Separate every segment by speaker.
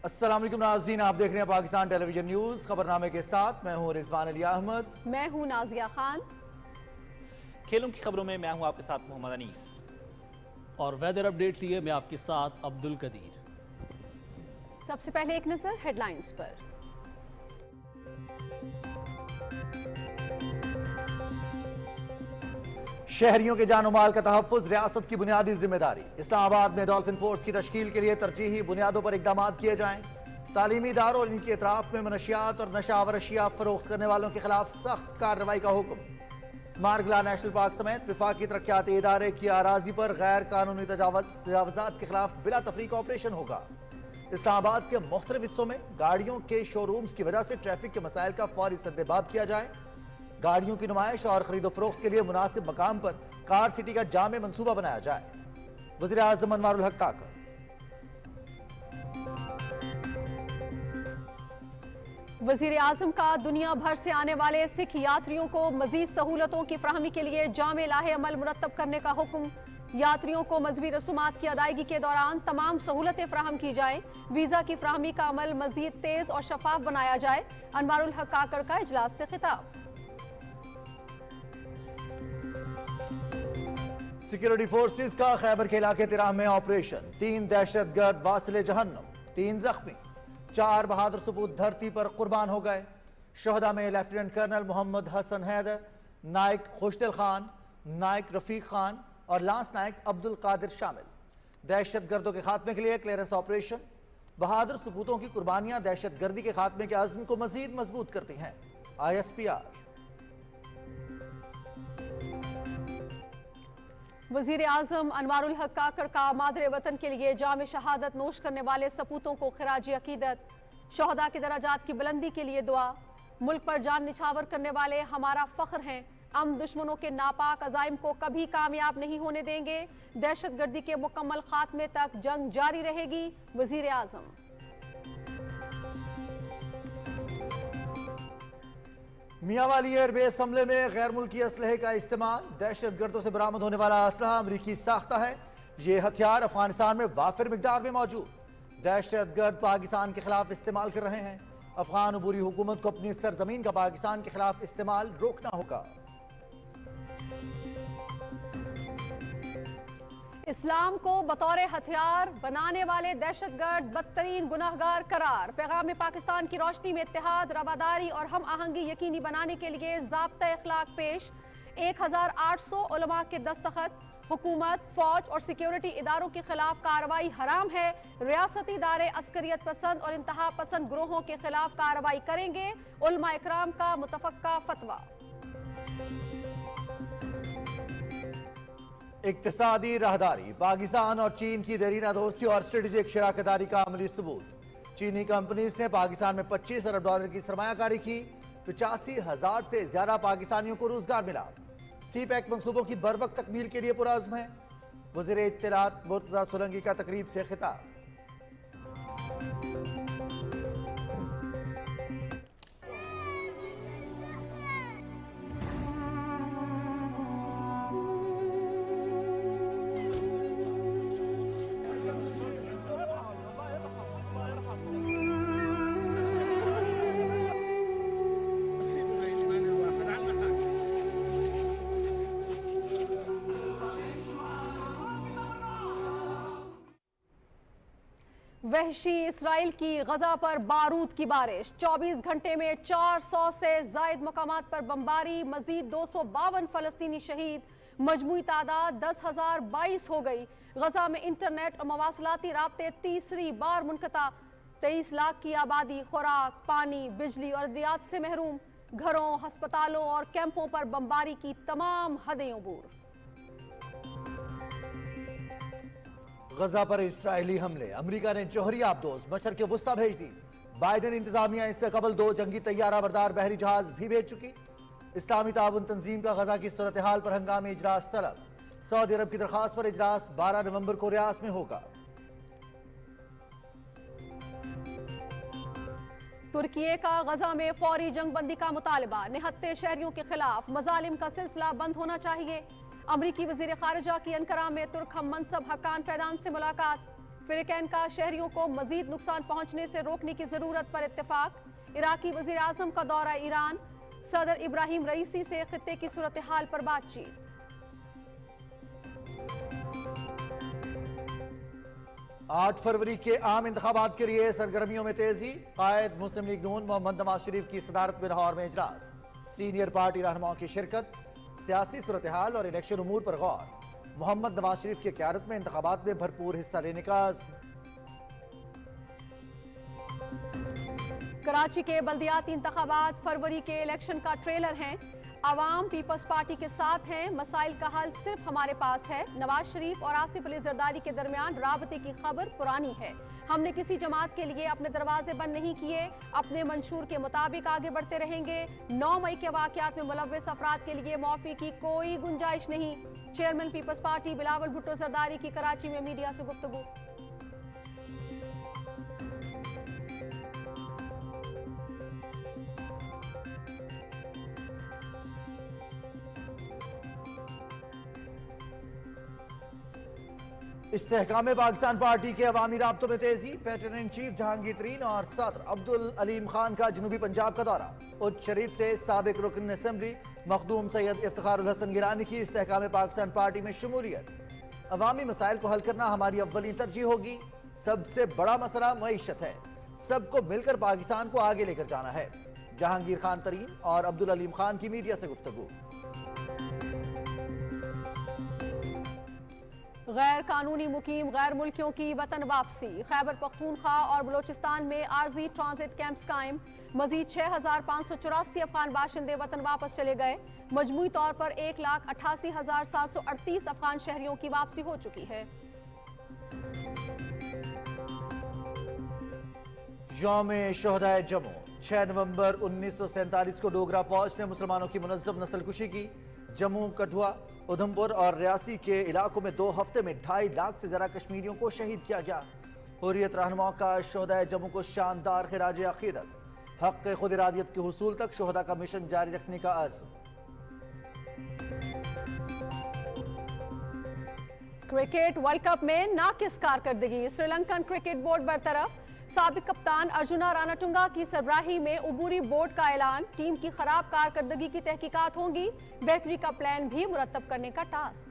Speaker 1: السلام علیکم ناظرین، آپ دیکھ رہے ہیں پاکستان ٹیلی ویژن نیوز خبرنامے کے ساتھ میں ہوں رضوان علی احمد،
Speaker 2: میں ہوں نازیہ خان۔
Speaker 3: کھیلوں کی خبروں میں ہوں آپ کے ساتھ محمد انیس،
Speaker 4: اور ویدر اپڈیٹ لیے میں آپ کے ساتھ عبد القدیر۔
Speaker 2: سب سے پہلے ایک نظر ہیڈ لائنز پر۔
Speaker 1: شہریوں کے جان و مال کا تحفظ ریاست کی بنیادی ذمہ داری، اسلام آباد میں ڈولفن فورس کی تشکیل کے لیے ترجیحی بنیادوں پر اقدامات کیے جائیں، تعلیمی اداروں اور ان کے اطراف میں منشیات اور نشہ آور اشیاء فروخت کرنے والوں کے خلاف سخت کارروائی کا حکم، مارگلا نیشنل پارک سمیت وفاقی ترقیاتی ادارے کی اراضی پر غیر قانونی تجاوزات کے خلاف بلا تفریق آپریشن ہوگا، اسلام آباد کے مختلف حصوں میں گاڑیوں کے شو رومز کی وجہ سے ٹریفک کے مسائل کا فوری سدباب کیا جائے، گاڑیوں کی نمائش اور خرید و فروخت کے لیے مناسب مقام پر کار سٹی کا جامع منصوبہ بنایا جائے، وزیر اعظم انوار الحق کاکڑ۔
Speaker 2: وزیر اعظم کا دنیا بھر سے آنے والے سکھ یاتریوں کو مزید سہولتوں کی فراہمی کے لیے جامع لاہ عمل مرتب کرنے کا حکم، یاتریوں کو مذہبی رسومات کی ادائیگی کے دوران تمام سہولتیں فراہم کی جائیں، ویزا کی فراہمی کا عمل مزید تیز اور شفاف بنایا جائے، انوار الحق کاکڑ کا اجلاس سے خطاب۔
Speaker 1: سیکیورٹی فورسز کا خیبر کے علاقے ترام میں آپریشن، 3 دہشت گرد واصل جہنم، 3 زخمی، 4 بہادر سپوت دھرتی پر قربان ہو گئے، شہداء میں لیفٹیننٹ کرنل محمد حسن حیدر، نائک خوشدل خان، نائک رفیق خان اور لانس نائک عبد القادر شامل، دہشت گردوں کے خاتمے کے لیے کلیئرنس آپریشن، بہادر سپوتوں کی قربانیاں دہشت گردی کے خاتمے کے عزم کو مزید مضبوط کرتی ہیں، ISPR۔
Speaker 2: وزیر اعظم انوار الحق کاکڑ کا مادر وطن کے لیے جام شہادت نوش کرنے والے سپوتوں کو خراج عقیدت، شہداء کی درجات کی بلندی کے لیے دعا، ملک پر جان نچھاور کرنے والے ہمارا فخر ہیں، ہم دشمنوں کے ناپاک عزائم کو کبھی کامیاب نہیں ہونے دیں گے، دہشت گردی کے مکمل خاتمے تک جنگ جاری رہے گی، وزیر اعظم۔
Speaker 1: میاں والی ایئر بیس حملے میں غیر ملکی اسلحے کا استعمال، دہشت گردوں سے برآمد ہونے والا اسلحہ امریکی ساختہ ہے، یہ ہتھیار افغانستان میں وافر مقدار میں موجود، دہشت گرد پاکستان کے خلاف استعمال کر رہے ہیں، افغان عبوری حکومت کو اپنی سرزمین کا پاکستان کے خلاف استعمال روکنا ہوگا۔
Speaker 2: اسلام کو بطور ہتھیار بنانے والے دہشت گرد بدترین گناہگار قرار، پیغام پاکستان کی روشنی میں اتحاد، رواداری اور ہم آہنگی یقینی بنانے کے لیے ضابطہ اخلاق پیش، 1800 علماء کے دستخط، حکومت، فوج اور سیکیورٹی اداروں کے خلاف کارروائی حرام ہے، ریاستی ادارے عسکریت پسند اور انتہا پسند گروہوں کے خلاف کارروائی کریں گے، علماء اکرام کا متفقہ فتویٰ۔
Speaker 1: اقتصادی راہداری، پاکستان اور چین کی دیرینہ دوستی اور اسٹریٹجک شراکت داری کا عملی ثبوت، چینی کمپنیز نے پاکستان میں $25 ارب کی سرمایہ کاری کی، 85,000 سے زیادہ پاکستانیوں کو روزگار ملا، سی پیک منصوبوں کی بروقت تکمیل کے لیے پرعزم ہے، وزیر اطلاعات مرتضی سولنگی کا تقریب سے خطاب۔
Speaker 2: وحشی اسرائیل کی غزہ پر بارود کی بارش، 24 گھنٹے میں 400 سے زائد مقامات پر بمباری، مزید 252 فلسطینی شہید، مجموعی تعداد 10,022 ہو گئی، غزہ میں انٹرنیٹ اور مواصلاتی رابطے تیسری بار منقطع، 23 لاکھ کی آبادی خوراک، پانی، بجلی اور ادویات سے محروم، گھروں، ہسپتالوں اور کیمپوں پر بمباری کی تمام حدیں عبور۔
Speaker 1: غزہ پر اسرائیلی حملے، امریکہ نے جوہری آبدوز مشرق وسطی بھیج دی، بائیڈن انتظامیہ اس سے قبل 2 جنگی طیارہ بردار بحری جہاز بھی بھیج چکی، اسلامی تعاون تنظیم کا غزہ کی صورتحال پر ہنگامی اجلاس طلب، سعودی عرب کی درخواست پر اجلاس 12 نومبر کو ریاض میں ہوگا۔
Speaker 2: ترکیے کا غزہ میں فوری جنگ بندی کا مطالبہ، نہتے شہریوں کے خلاف مظالم کا سلسلہ بند ہونا چاہیے، امریکی وزیر خارجہ کی انقرہ میں ترک ہم منصب حقان فیدان سے ملاقات، फिलिपाइन का शहरियों को मजीद नुकसान पहुंचने से रोकने की जरूरत पर इत्तेफाक। इराकी वजीर आजम का दौरा ईरान, सदर इब्राहिम रईसी से खित्ते की सूरत हाल पर बातचीत।
Speaker 1: 8 फरवरी के आम इंतखाबात के लिए सरगर्मियों में तेजी। कायद मुस्लिम लीग नून मोहम्मद नवाज शरीफ की सदारत में लाहौर में इजलास। सीनियर पार्टी रहनुमाओं की शिरकत। सियासी सूरत हाल और इलेक्शन उमूर पर गौर। मोहम्मद नवाज शरीफ की क़यादत में इंतखाबात में भरपूर हिस्सा लेने का अज़्म।
Speaker 2: कराची के बल्दियाती इंतखाबात फरवरी के इलेक्शन का ट्रेलर हैं। आवाम पीपल्स पार्टी के साथ हैं, मसाइल का हल सिर्फ हमारे पास है। नवाज शरीफ और आसिफ अली जरदारी के दरमियान राबते की खबर पुरानी है। हमने किसी जमात के लिए अपने दरवाजे बंद नहीं किए, अपने मंशूर के मुताबिक आगे बढ़ते रहेंगे। 9 मई के वाकयात में मुलव्वस अफराद के लिए माफी की कोई गुंजाइश नहीं। Chairman peoples party Bilawal Bhutto Zardari की कराची में मीडिया से गुफ्तगू।
Speaker 1: इस्तेहकाम पाकिस्तान पार्टी के अवामी राब्तों में तेजी। पैटर्न इन चीफ जहांगीर तरीन और सदर अब्दुल अलीम खान का जनूबी पंजाब का दौरा। उच्च शरीफ से साबिक रुकन असेंबली मखदूम सैयद इफ्तिखारुल हसन गिलानी की इस्तेहकाम पाकिस्तान पार्टी में शमूलियत। अवामी मसाइल को हल करना हमारी अव्वली तरजीह होगी। सबसे बड़ा मसला मईशत है, सबको मिलकर पाकिस्तान को आगे लेकर जाना है। जहांगीर खान तरीन और अब्दुल अलीम खान की मीडिया से गुफ्तगू।
Speaker 2: गैर कानूनी मुकीम गैर मुल्कियों की वतन वापसी। खैबर पख्तूनख्वा और बलोचिस्तान में आर्जी ट्रांजिट कैंप्स कायम। मजीद 6584 अफगान बाशिंदे वतन वापस चले गए। मजमूई तौर पर 1,88,738 अफगान शहरियों की वापसी हो चुकी है।
Speaker 1: यौम शोहदाए जम्मू 6 नवंबर 1947 को डोगरा फौज ने मुसलमानों की मुनज़्ज़म नस्लकुशी की। जम्मू, कठुआ, उधमपुर और रियासी के इलाकों में 2 हफ्ते में 2.5 लाख से ज़्यादा कश्मीरियों को शहीद किया गया। हुर्रियत रहनुमाओं का शोहदाए जम्मू को शानदार खिराज अक़ीदत। हक़ खुद इरादियत के हुसूल तक शोहदा का मिशन जारी रखने का अज़्म।
Speaker 2: क्रिकेट वर्ल्ड कप में नाकिस कारकर्दगी। श्रीलंकन क्रिकेट बोर्ड बरतरफ। साबिक कप्तान अर्जुना रानाटुंगा की सरबराही में उबूरी बोर्ड का ऐलान। टीम की खराब कारकर्दगी की तहकीकात होंगी। बेहतरी का प्लान भी मुरतब करने का टास्क।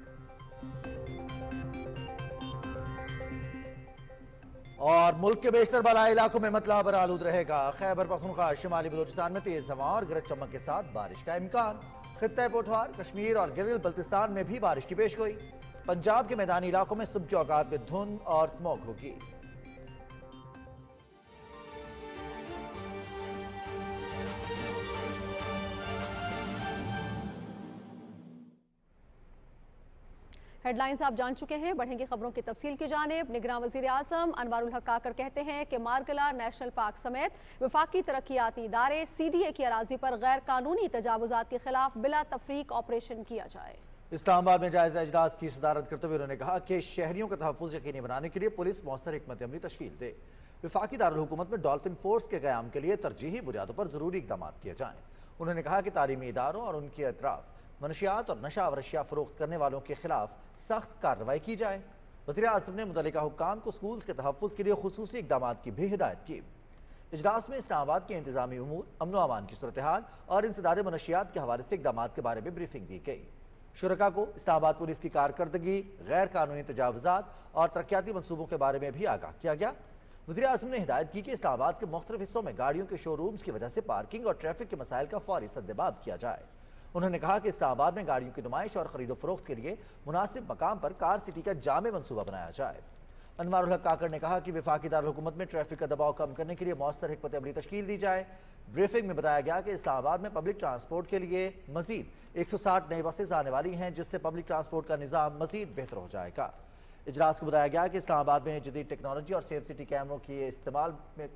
Speaker 1: और मुल्क के बेशतर बलाई इलाकों में मतला बर आलूद रहेगा। खैबर पख्तूनख्वा, शिमाली बलूचिस्तान में तेज हवा और गरज चमक के साथ बारिश का इम्कान। खित्ते पोठवार, कश्मीर और गिरिल बल्तिस्तान में भी बारिश की पेशगोई। पंजाब के मैदानी इलाकों में सुबह के औकात में धुंध और स्मॉग होगी।
Speaker 2: हेडलाइंस आप जान चुके हैं, बढ़ेंगे खबरों की तफसील की जानिब। निगरान वज़ीर आज़म अनवारुल हक काकर कहते हैं कि मारगला नेशनल पार्क समेत वफाकी तरक्याती इदारे CDA की अराजी पर गैर कानूनी तजावुजात के खिलाफ बिला तफरीक ऑपरेशन किया जाए।
Speaker 1: इस्लामाबाद में जायजा इजलास की सदारत करते हुए उन्होंने कहा कि शहरियों का तहफ़्फ़ुज़ यकीनी बनाने के लिए पुलिस मौसर हिकमत अमली तश्कील दे। वफाकी दारुल हुकूमत में डॉल्फिन फोर्स के क़याम के लिए तरजीही बुनियादों पर ज़रूरी इक़दाम किए जाएँ। उन्होंने कहा कि तालीमी इदारों और उनके अतराफ मनशियात और नशा अवरशिया फ़रोख्त करने वालों के खिलाफ सख्त कार्रवाई की जाए। वज़ीर आज़म ने मुतल्लिका हुक्काम को स्कूल्स के तहफ़्फ़ुज़ के लिए खुसूसी इक़दाम की भी हिदायत की। इजलास में इस्लामाबाद के इंतज़ामी उमूर, अमन व अमान की सूरत हाल और इंसदाद मनशियात के हवाले से इक़दाम के बारे में ब्रीफिंग दी गई। शुरका को इस्लामाबाद पुलिस की कारकर्दगी, गैर कानूनी तजावुज़ात और तरक्याती मनसूबों के बारे में भी आगाह किया गया। वज़ीर आज़म ने हिदायत की कि इस्लामाबाद के मुख्तलिफ हिस्सों में गाड़ियों के शोरूम्स की वजह से पार्किंग और ट्रैफिक के मसाइल का फौरी सद्देबाब किया जाए। उन्होंने कहा कि इस्लामाबाद में गाड़ियों की नुमाइश और खरीदो फरोख्त के लिए मुनासिब मकाम पर कार सिटी का जामे मनसूबा बनाया जाए। अनवारुल हक काकर ने कहा कि वफाकी दारुल हुकूमत में ट्रैफिक का दबाव कम करने के लिए मौसर हिकमत अमली तश्कील दी जाए। ब्रीफिंग में बताया गया कि इस्लामाबाद में पब्लिक ट्रांसपोर्ट के लिए मजीद 160 नई बसेस आने वाली हैं, जिससे पब्लिक ट्रांसपोर्ट का निज़ाम मजीद बेहतर हो जाएगा। इजलास को बताया गया कि इस्लामाबाद में जदीद टेक्नोलॉजी और सेफ सिटी कैमरों के इस्तेमाल में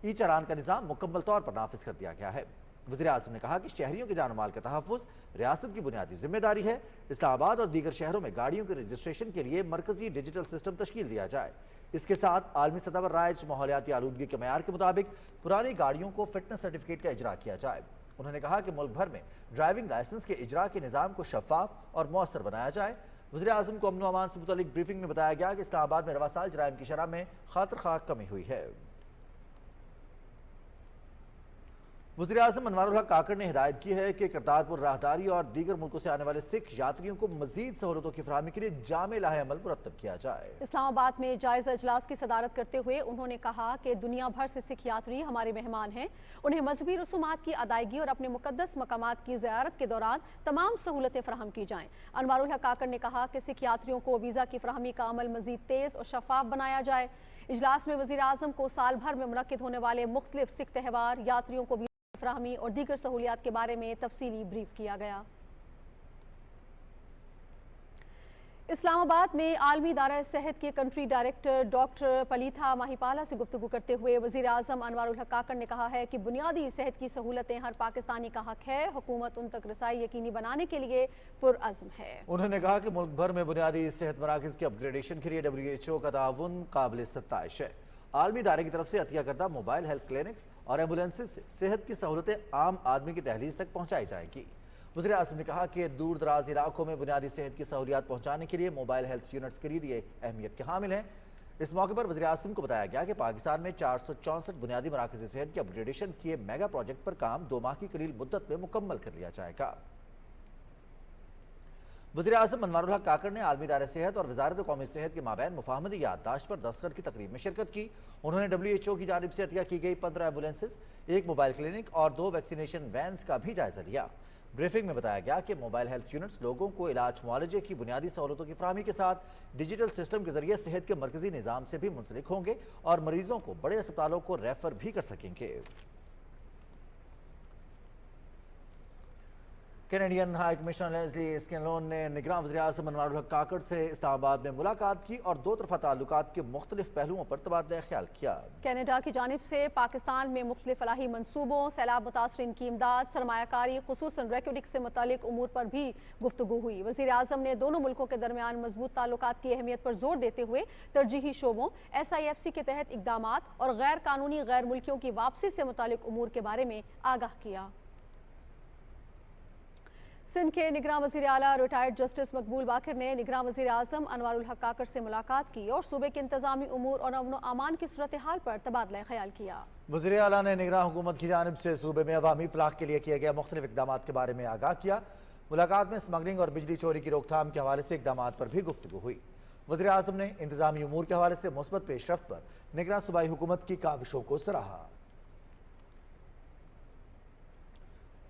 Speaker 1: ई चालान का निज़ाम मुकम्मल तौर पर नाफिज कर दिया गया है। वज़ीर आज़म ने कहा कि शहरियों के जान माल का तहफ़्फ़ुज़ रियासत की बुनियादी जिम्मेदारी है। इस्लामाबाद और दीगर शहरों में गाड़ियों के रजिस्ट्रेशन के लिए मरकजी डिजिटल सिस्टम तश्कील दिया जाए। इसके साथ आलमी सतह पर राइज माहौलियाती आलूदगी के मयार के मुताबिक पुरानी गाड़ियों को फिटनेस सर्टिफिकेट का इजरा किया जाए। उन्होंने कहा कि मुल्क भर में ड्राइविंग लाइसेंस के इजरा के निज़ाम को शफाफ और मौसर बनाया जाए। वज़ीर आज़म को अमन व अमान से मुतालिक ब्रीफिंग में बताया गया कि इस्लामाबाद में रवा साल जराइम की शरह में खातिर खा कमी हुई है। वज़ीर आज़म अनवारुल हक काकड़ ने हिदायत की है कि करतारपुर राहदारी और दीगर मुल्कों से आने वाले सिख यात्रियों को मजीद सहूलतों की फराहमी के लिए जामे लाहे अमल मुरत्तब किया जाए।
Speaker 2: इस्लामाबाद में जायजा इजलास की सदारत करते हुए उन्होंने कहा कि दुनिया भर से सिख यात्री हमारे मेहमान हैं, उन्हें मजहबी रसूमात की अदायगी और अपने मुकद्दस मकामात की ज़ियारत के दौरान तमाम सहूलतें फराहम की जाएँ। अनवारुल हक काकड़ ने कहा कि सिख यात्रियों को वीज़ा की फराहमी का अमल मजीद तेज़ और शफाफ बनाया जाए। इजलास में वज़ीर आज़म को साल भर में मुनक्किद होने वाले मुख्तलिफ सिख त्यौहार, यात्रियों को फराहमी और दीगर सहूलियात के बारे में तफसीली ब्रीफ किया गया। इस्लामाबाद में आलमी इदारा सेहत के कंट्री डायरेक्टर डॉक्टर पलीथा माहिपाला से गुफ्तगू करते हुए वज़ीर आज़म अनवारुल हक काकड़ ने कहा है कि बुनियादी सेहत की सहूलतें हर पाकिस्तानी का हक है, हुकूमत उन तक रसाई यकीनी बनाने के लिए पुरअज़्म है।
Speaker 1: उन्होंने कहा कि मुल्क भर में बुनियादी सेहत मराकज़ के अपग्रेडेशन के लिए WHO का ताउन काबिल सत्ताइश है। आलमी इदारे की तरफ से अतिया करदा मोबाइल हेल्थ क्लिनिक्स और एम्बुलेंसेज से सेहत की सहूलतें आम आदमी की दहलीज तक पहुँचाई जाएंगी। वज़ीर आज़म ने कहा कि दूर दराज इलाकों में बुनियादी सेहत की सहूलियात पहुँचाने के लिए मोबाइल हेल्थ यूनिट्स के लिए अहमियत के हामिल हैं। इस मौके पर वज़ीर आज़म को बताया गया कि पाकिस्तान में 464 बुनियादी मराकज़ सेहत के अपग्रेडेशन किए मेगा प्रोजेक्ट पर काम 2 माह की करील मुद्दत में मुकम्मल कर लिया जाएगा। वज़ीर आज़म अनवारुल हक काकड़ ने आलमी इदारे सेहत और वज़ारत कौमी सेहत के माबैन मुफाहमती याददाश्त पर दस्तखत की तकरीब में शिरकत की। उन्होंने WHO की जानिब से अतिया की गई 15 एम्बुलेंसेज, 1 मोबाइल क्लिनिक और 2 वैक्सीनेशन वैन्स का भी जायजा लिया। ब्रीफिंग में बताया गया कि मोबाइल हेल्थ यूनिट्स लोगों को इलाज मुआलजे की बुनियादी सहूलतों की फराहमी के साथ डिजिटल सिस्टम के जरिए सेहत के मरकजी निज़ाम से भी मुंसलिक होंगे और मरीजों को बड़े अस्पतालों को रेफर भी कर सकेंगे। कैनेडियन हाई कमिश्नर लेस्ली स्कैनलोन ने निगरान वज़ीर आज़म अनवारुल हक काकड़ से इस्लामाबाद में मुलाकात की और 2 तरफ़ा ताल्लुकात के मुख्तलिफ पहलुओं पर तबादला ख्याल किया।
Speaker 2: कनाडा की जानिब से पाकिस्तान में मुख्तलिफ फलाही मनसूबों, सैलाब मुतासरीन की इमदाद, सरमायाकारी, खुसूसन रेक्यूडिक से मुतालिक उमूर पर भी गुफ्तगू हुई। वज़ीर आज़म ने दोनों मुल्कों के दरमियान मजबूत ताल्लुकात की अहमियत पर जोर देते हुए तरजीही शोबों, SIFC के तहत इकदामात और गैर कानूनी गैर मुल्कियों की वापसी से मुतालिक उमूर के बारे में आगाह किया। सिंध के निगरान वज़ीर आला रिटायर्ड जस्टिस मकबूल बाकिर ने निगरान वज़ीर आज़म अनवारुल हक काकड़ से मुलाकात की और सूबे के इंतजामी उमूर और अमन अमान की सूरत हाल पर तबादला ख्याल किया।
Speaker 1: वज़ीर आला ने निगरान हुकूमत की जानिब से सूबे में अवामी फलाह के लिए किए गए मुख्तलिफ इक़दाम के बारे में आगाह किया। मुलाकात में स्मगलिंग और बिजली चोरी की रोकथाम के हवाले से इक़दाम पर भी गुफ्तगू हुई। वज़ीर आज़म ने इंतजामी उमूर के हवाले से मुस्बत पेशरफ्त पर निगरान सूबाई हुकूमत की काविशों को सराहा।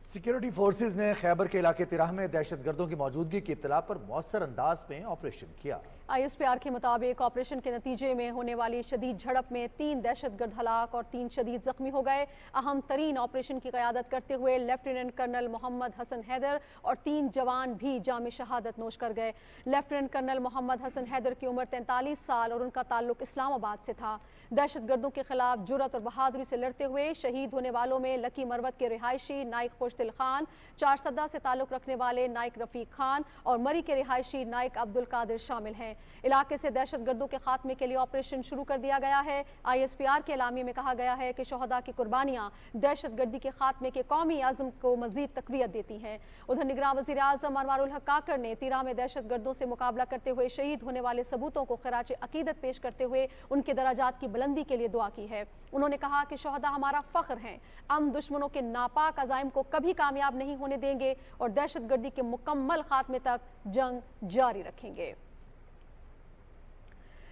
Speaker 1: सिक्योरिटी फोर्सेज ने खैबर के इलाके तिराह में दहशतगर्दों की मौजूदगी की इत्तला पर मौसर अंदाज में ऑपरेशन किया। ISPR
Speaker 2: के मुताबिक ऑपरेशन के नतीजे में होने वाली शदीद झड़प में 3 दहशतगर्द हलाक और 3 शदीद जख्मी हो गए। अहम तरीन ऑपरेशन की क़यादत करते हुए लेफ्टिनेंट कर्नल मोहम्मद हसन हैदर और 3 जवान भी जाम शहादत नोश कर गए। लेफ्टिनेंट कर्नल मोहम्मद हसन हैदर की उम्र 43 साल और उनका ताल्लुक इस्लामाबाद से था। दहशतगर्दों के खिलाफ जुर्रत और बहादुरी से लड़ते हुए शहीद होने वालों में लकी मरवत के रिहायशी नाइक खुशदिल खान, चारसदा से ताल्लुक रखने वाले नाइक रफीक खान और मरी के रिहायशी नाइक अब्दुल कादिर शामिल हैं। इलाके से दहशतगर्दों के खात्मे के लिए ऑपरेशन शुरू कर दिया गया है। ISPR के एलामिये में कहा गया है कि शोहदा की कुर्बानियां दहशतगर्दी के खात्मे के कौमी आज़म को मजीद तकवीत देती हैं। उधर निगरान वज़ीर आज़म अनवारुल हक काकड़ ने तिराह में दहशतगर्दों से मुकाबला करते हुए शहीद होने वाले सबूतों को खिराज अकीदत पेश करते हुए उनके दराजात की बुलंदी के लिए दुआ की है। उन्होंने कहा कि शोहदा हमारा फख्र हैं, हम दुश्मनों के नापाक अज़ाइम को कभी कामयाब नहीं होने देंगे और दहशतगर्दी के मुकम्मल खात्मे तक जंग जारी रखेंगे।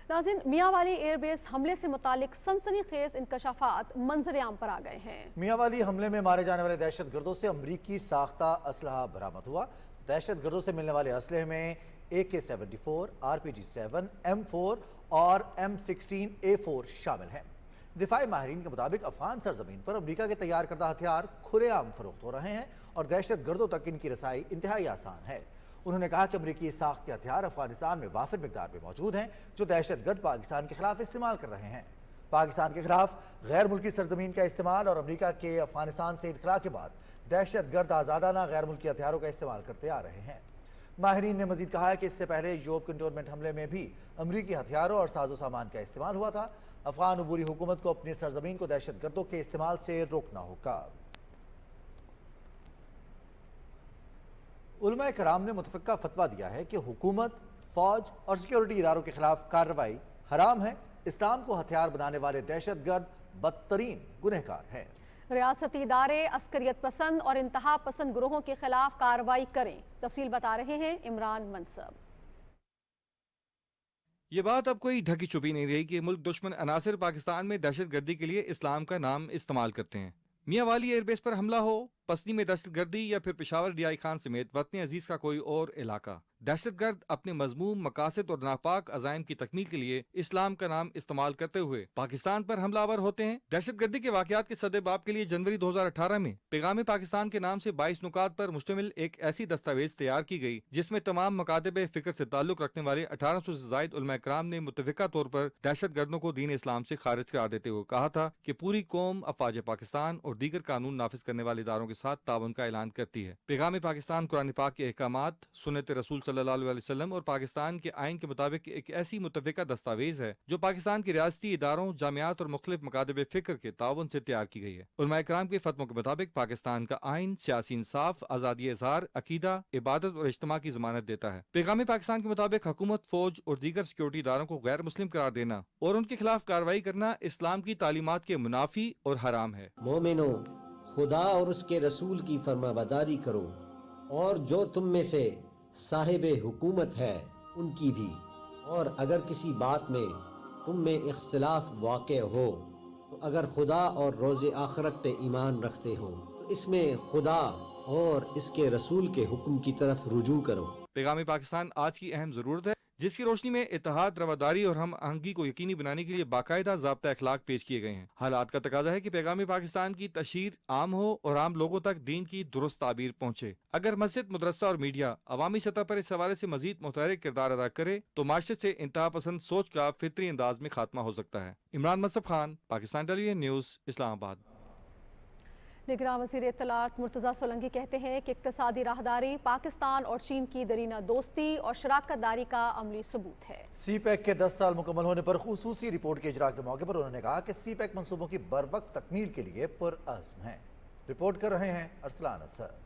Speaker 2: नाज़रीन, मियांवाली एयरबेस हमले से मुतालिक सनसनीखेज इंकशाफात मंजर-ए-आम पर आ गए हैं।
Speaker 1: मियांवाली हमले में मारे जाने वाले दहशतगर्दों से अमरीकी साख्ता असलहा बरामद हुआ। दहशतगर्दों से मिलने वाले असलहे में AK-74, RPG-7, M4 और M16A4 शामिल हैं। दिफाई माहिरीन के मुताबिक अफगान सरजमीन पर अमरीका के तैयार करदा हथियार खुलेआम फरोख्त हो रहे हैं और दहशतगर्दों तक इनकी रसाई इंतहाई आसान है। उन्होंने कहा कि अमरीकी साख्त के हथियार अफगानिस्तान में वाफिर मिकदार में मौजूद हैं जो दहशतगर्द पाकिस्तान के खिलाफ इस्तेमाल कर रहे हैं। पाकिस्तान के खिलाफ गैर मुल्की सरजमीन का इस्तेमाल और अमरीका के अफगानिस्तान से इनखला के बाद दहशतगर्द आज़ादाना गैर मुल्की हथियारों का इस्तेमाल करते आ रहे हैं। माहिरीन ने मजीद कहा है कि इससे पहले योब कंटोनमेंट हमले में भी अमरीकी हथियारों और साजो सामान का इस्तेमाल हुआ था। अफगान अबूरी हुकूमत को अपनी सरजमीन को दहशतगर्दों के इस्तेमाल से रोकना होगा। उलमा कराम ने मुतफ़क्का फतवा दिया है कि हुकूमत فوج اور سیکیورٹی اداروں کے خلاف کارروائی حرام ہے. اسلام کو ہتھیار بنانے والے دہشت گرد بدترین گنہگار ہیں.
Speaker 2: ریاستی ادارے عسکریت پسند اور انتہا پسند گروہوں کے خلاف کارروائی کریں. تفصیل بتا رہے ہیں عمران منصب.
Speaker 5: یہ بات اب کوئی ڈھکی چھپی نہیں رہی کہ ملک دشمن عناصر پاکستان میں دہشت گردی کے لیے اسلام کا نام استعمال کرتے ہیں. میاں والی ایئر بیس پر حملہ ہو، پسنی میں دہشت گردی یا پھر پشاور ڈی آئی خان سمیت وطن عزیز کا کوئی اور علاقہ، دہشت گرد اپنے مذموم مقاصد اور ناپاک عزائم کی تکمیل کے لیے اسلام کا نام استعمال کرتے ہوئے پاکستان پر حملہ آور ہوتے ہیں. دہشت گردی کے واقعات کے سد باب کے لیے جنوری 2018 میں پیغام پاکستان کے نام سے 22 نکات پر مشتمل ایک ایسی دستاویز تیار کی گئی جس میں تمام مکاتب فکر سے تعلق رکھنے والے 1800 سے زائد علماء کرام نے متفقہ طور پر دہشت گردوں کو دین اسلام سے خارج قرار دیتے ہوئے کہا تھا کہ پوری قوم افواج پاکستان اور دیگر قانون نافذ کرنے والے اداروں کے ساتھ تعاون کا اعلان کرتی ہے. پیغام پاکستان قرآن پاک کے احکامات، سنت رسول صلی اللہ علیہ وسلم اور پاکستان کے آئین کے مطابق ایک ایسی متفقہ دستاویز ہے جو پاکستان کے ریاستی اداروں، جامعات اور مختلف مکاتب فکر کے تعاون سے تیار کی گئی ہے. علماء کرام کے فتووں کے مطابق پاکستان کا آئین سیاسی انصاف، آزادی اظہار، عقیدہ، عبادت اور اجتماع کی ضمانت دیتا ہے. پیغام پاکستان کے مطابق حکومت، فوج اور دیگر سیکورٹی اداروں کو غیر مسلم قرار دینا اور ان کے خلاف کارروائی کرنا اسلام کی تعلیمات کے منافی اور حرام ہے.
Speaker 6: مومنو، خدا اور اس کے رسول کی فرما برداری کرو، اور جو تم میں سے صاحب حکومت ہے ان کی بھی، اور اگر کسی بات میں تم میں اختلاف واقع ہو تو اگر خدا اور روز آخرت پہ ایمان رکھتے ہو تو اس میں خدا اور اس کے رسول کے حکم کی طرف رجوع کرو.
Speaker 5: پیغام پاکستان آج کی اہم ضرورت ہے جس کی روشنی میں اتحاد، رواداری اور ہم آہنگی کو یقینی بنانے کے لیے باقاعدہ ضابطہ اخلاق پیش کیے گئے ہیں. حالات کا تقاضا ہے کہ پیغام پاکستان کی تشہیر عام ہو اور عام لوگوں تک دین کی درست تعبیر پہنچے. اگر مسجد، مدرسہ اور میڈیا عوامی سطح پر اس حوالے سے مزید متحرک کردار ادا کرے تو معاشرت سے انتہا پسند سوچ کا فطری انداز میں خاتمہ ہو سکتا ہے. عمران منصب خان، پاکستان ٹیلی ویژن نیوز، اسلام آباد.
Speaker 2: نگراں وزیر اطلاعات مرتضی سولنگی کہتے ہیں کہ اقتصادی راہداری پاکستان اور چین کی درینہ دوستی اور شراکت داری کا عملی ثبوت ہے.
Speaker 1: سی پیک کے 10 سال مکمل ہونے پر خصوصی رپورٹ کے اجراء کے موقع پر انہوں نے کہا کہ سی پیک منصوبوں کی بروقت تکمیل کے لیے پرعزم ہیں. رپورٹ کر رہے ہیں ارسلان اسد.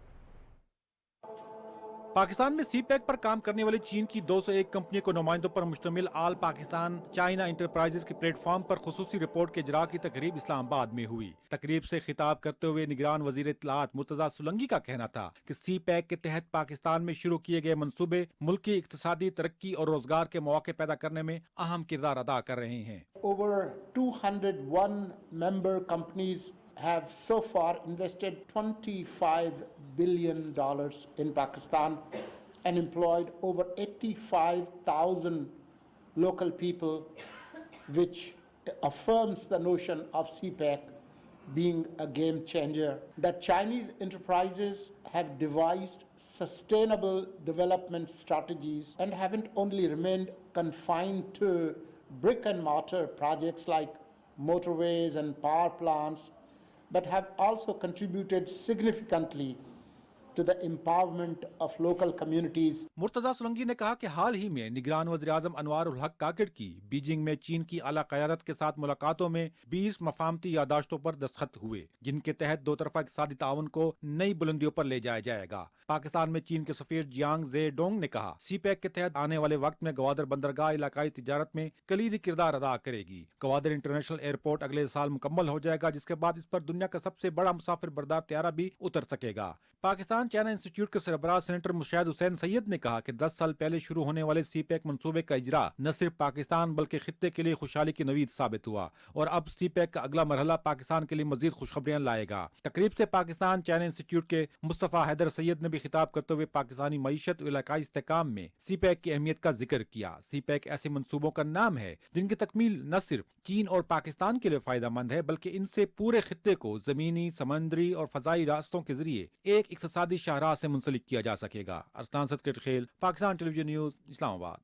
Speaker 7: پاکستان میں سی پیک پر کام کرنے والی چین کی 201 کمپنیوں کو نمائندوں پر مشتمل آل پاکستان چائنا انٹرپرائزز کے پلیٹ فارم پر خصوصی رپورٹ کے اجراء کی تقریب اسلام آباد میں ہوئی. تقریب سے خطاب کرتے ہوئے نگران وزیر اطلاعات مرتضی سولنگی کا کہنا تھا کہ سی پیک کے تحت پاکستان میں شروع کیے گئے منصوبے ملکی اقتصادی ترقی اور روزگار کے مواقع پیدا کرنے میں اہم کردار ادا کر رہے ہیں.
Speaker 8: Over 201 member companies have so far invested $25 billion in Pakistan and employed over 85,000 local people, which affirms the notion of CPEC being a game changer. That Chinese enterprises have devised sustainable development strategies and haven't only remained confined to brick and mortar projects like motorways and power plants, but have also contributed significantly to the empowerment of local communities.
Speaker 7: Murtaza Solangi نے کہا کہ حال ہی میں نگران وزیر اعظم انوار الحق کاکڑ کی Beijing میں چین کی اعلیٰ قیادت کے ساتھ ملاقاتوں میں 20 مفاہمتی یادداشتوں پر دستخط ہوئے جن کے تحت دو طرفہ اقتصادی تعاون کو نئی بلندیوں پر لے جایا جائے گا. پاکستان میں چین کے سفیر جیانگ زے ڈونگ نے کہا سی پیک کے تحت آنے والے وقت میں گوادر بندرگاہ علاقائی تجارت میں کلیدی کردار ادا کرے گی. گوادر انٹرنیشنل ایئرپورٹ اگلے سال مکمل ہو جائے گا جس کے بعد اس پر دنیا کا سب سے بڑا مسافر بردار طیارہ بھی اتر سکے گا. پاکستان چائنا انسٹیٹیوٹ کے سربراہ سینیٹر مشاہد حسین سید نے کہا کہ 10 سال پہلے شروع ہونے والے سی پیک منصوبے کا اجرا نہ صرف پاکستان بلکہ خطے کے لیے خوشحالی کی نوید ثابت ہوا اور اب سی پیک کا اگلا مرحلہ پاکستان کے لیے مزید خوشخبریاں لائے گا. تقریب سے پاکستان چائنا انسٹیٹیوٹ کے مصطفیٰ حیدر سید نے بھی خطاب کرتے ہوئے پاکستانی معیشت اور علاقائی استحکام میں سی پیک کی اہمیت کا ذکر کیا. سی پیک ایسے منصوبوں کا نام ہے جن کی تکمیل نہ صرف چین اور پاکستان کے لیے فائدہ مند ہے بلکہ ان سے پورے خطے کو زمینی، سمندری اور فضائی راستوں کے ذریعے ایک اقتصادی شاہراہ سے منسلک کیا جا سکے گا. ارسلان اسد کرکٹ کھیل، پاکستان ٹیلی ویژن نیوز، اسلام آباد.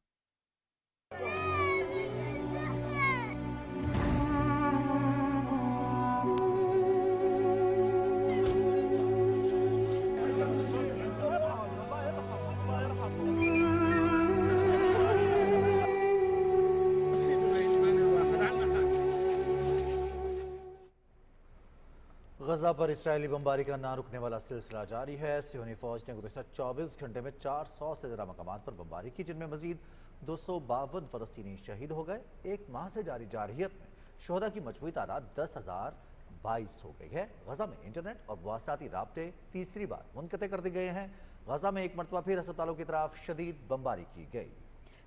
Speaker 1: गजा पर इसराइली बमबारी का ना रुकने वाला सिलसिला जारी है। सियोनी फौज ने गुज़श्ता 24 घंटे में 400 से ज़्यादा मकामात पर बमबारी की, जिनमें मजीद 252 फ़लस्तीनी शहीद हो गए। एक माह से जारी जारहियत में शोहदा की मजमूई तादाद 10,022 हो गई है। गजा में इंटरनेट और मवासलाती राब्ते तीसरी बार मुनक़ते कर दिए गए हैं। गजा में एक मरतबा फिर अस्पतालों की तरफ शदीद बमबारी की गई।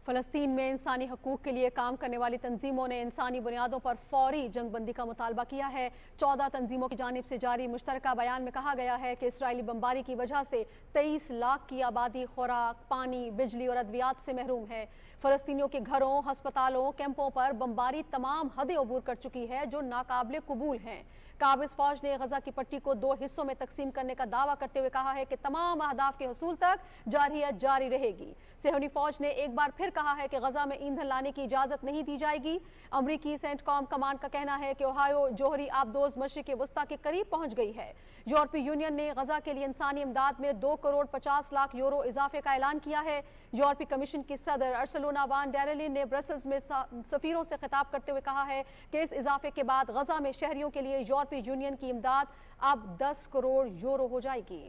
Speaker 2: फ़लस्तीन में इंसानी हकूक़ के लिए काम करने वाली तंजीमों ने इंसानी बुनियादों पर फौरी जंगबंदी का मुतालबा किया है। 14 तंजीमों की जानिब से जारी मुश्तरका बयान में कहा गया है कि इसराइली बमबारी की वजह से 23 लाख की आबादी खुराक, पानी, बिजली और अद्वियात से महरूम है। फ़लस्तीनियों के घरों, हस्पतालों, कैंपों पर बमबारी तमाम हदें अबूर कर चुकी है जो नाकाबिले कबूल हैं। काबिज फौज ने गजा की पट्टी को 2 हिस्सों में तकसीम करने का दावा करते हुए कहा है कि तमाम अहदाफ के हसूल तक जारहियत जारी रहेगी। सियोनी फौज ने एक बार फिर कहा है कि गजा में ईंधन लाने की इजाज़त नहीं दी जाएगी। अमरीकी सेंटकॉम कमांड का कहना है कि ओहायो जोहरी आबदोज मशरिक़ वस्ता के करीब पहुंच गई है। यूरोपीय यूनियन ने गजा के लिए इंसानी इमदाद में 2 करोड़ 50 लाख यूरो इजाफे का ऐलान किया है। यूरोपीय कमीशन की सदर अर्सुला वान डेर लेyen ने ब्रसल्स में सफीरों से खिताब करते हुए कहा है कि इस इजाफे के बाद गजा में शहरियों के लिए यूरोपीय यूनियन की इमदाद अब 10 करोड़ यूरो हो जाएगी।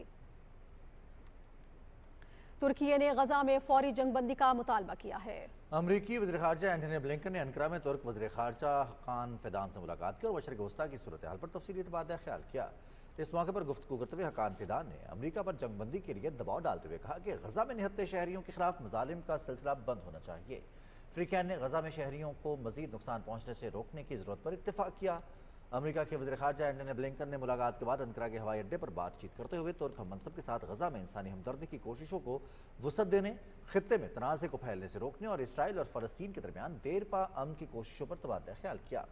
Speaker 2: तुर्की ने गजा में फौरी जंगबंदी का मुतालबा किया है।
Speaker 1: अमरीकी वज़ीर ख़ारजा एंटनी ब्लिंकन ने अनकरा में तुर्क वज़ीर ख़ारजा हकान फिदान से मुलाकात की और मशरिक़ वस्ता की सूरत हाल पर तफसीली तबादला ख्याल किया। इस मौके पर गुफ्तगू करते हुए हकान फिदान ने अमरीका पर जंगबंदी के लिए दबाव डालते हुए कहा कि गजा में निहत्ते शहरियों के खिलाफ मजालिम का सिलसिला बंद होना चाहिए। फ्रीकैन ने गजा में शहरियों को मजीद नुकसान पहुँचने से रोकने की ज़रूरत पर इत्तेफाक किया। अमेरिका के वज़ीर ख़ारजा एंटनी ब्लिंकन ने मुलाकात के बाद अनकरा के हवाई अड्डे पर बातचीत करते हुए तुर्क हममनसब के साथ गजा में इंसानी हमदर्दी की कोशिशों को वसअत देने, खित्ते में तनाज़े को फैलने से रोकने और इसराइल और फ़लस्तीन के दरमियान देरपा अमन की कोशिशों पर तबादला ख्याल किया।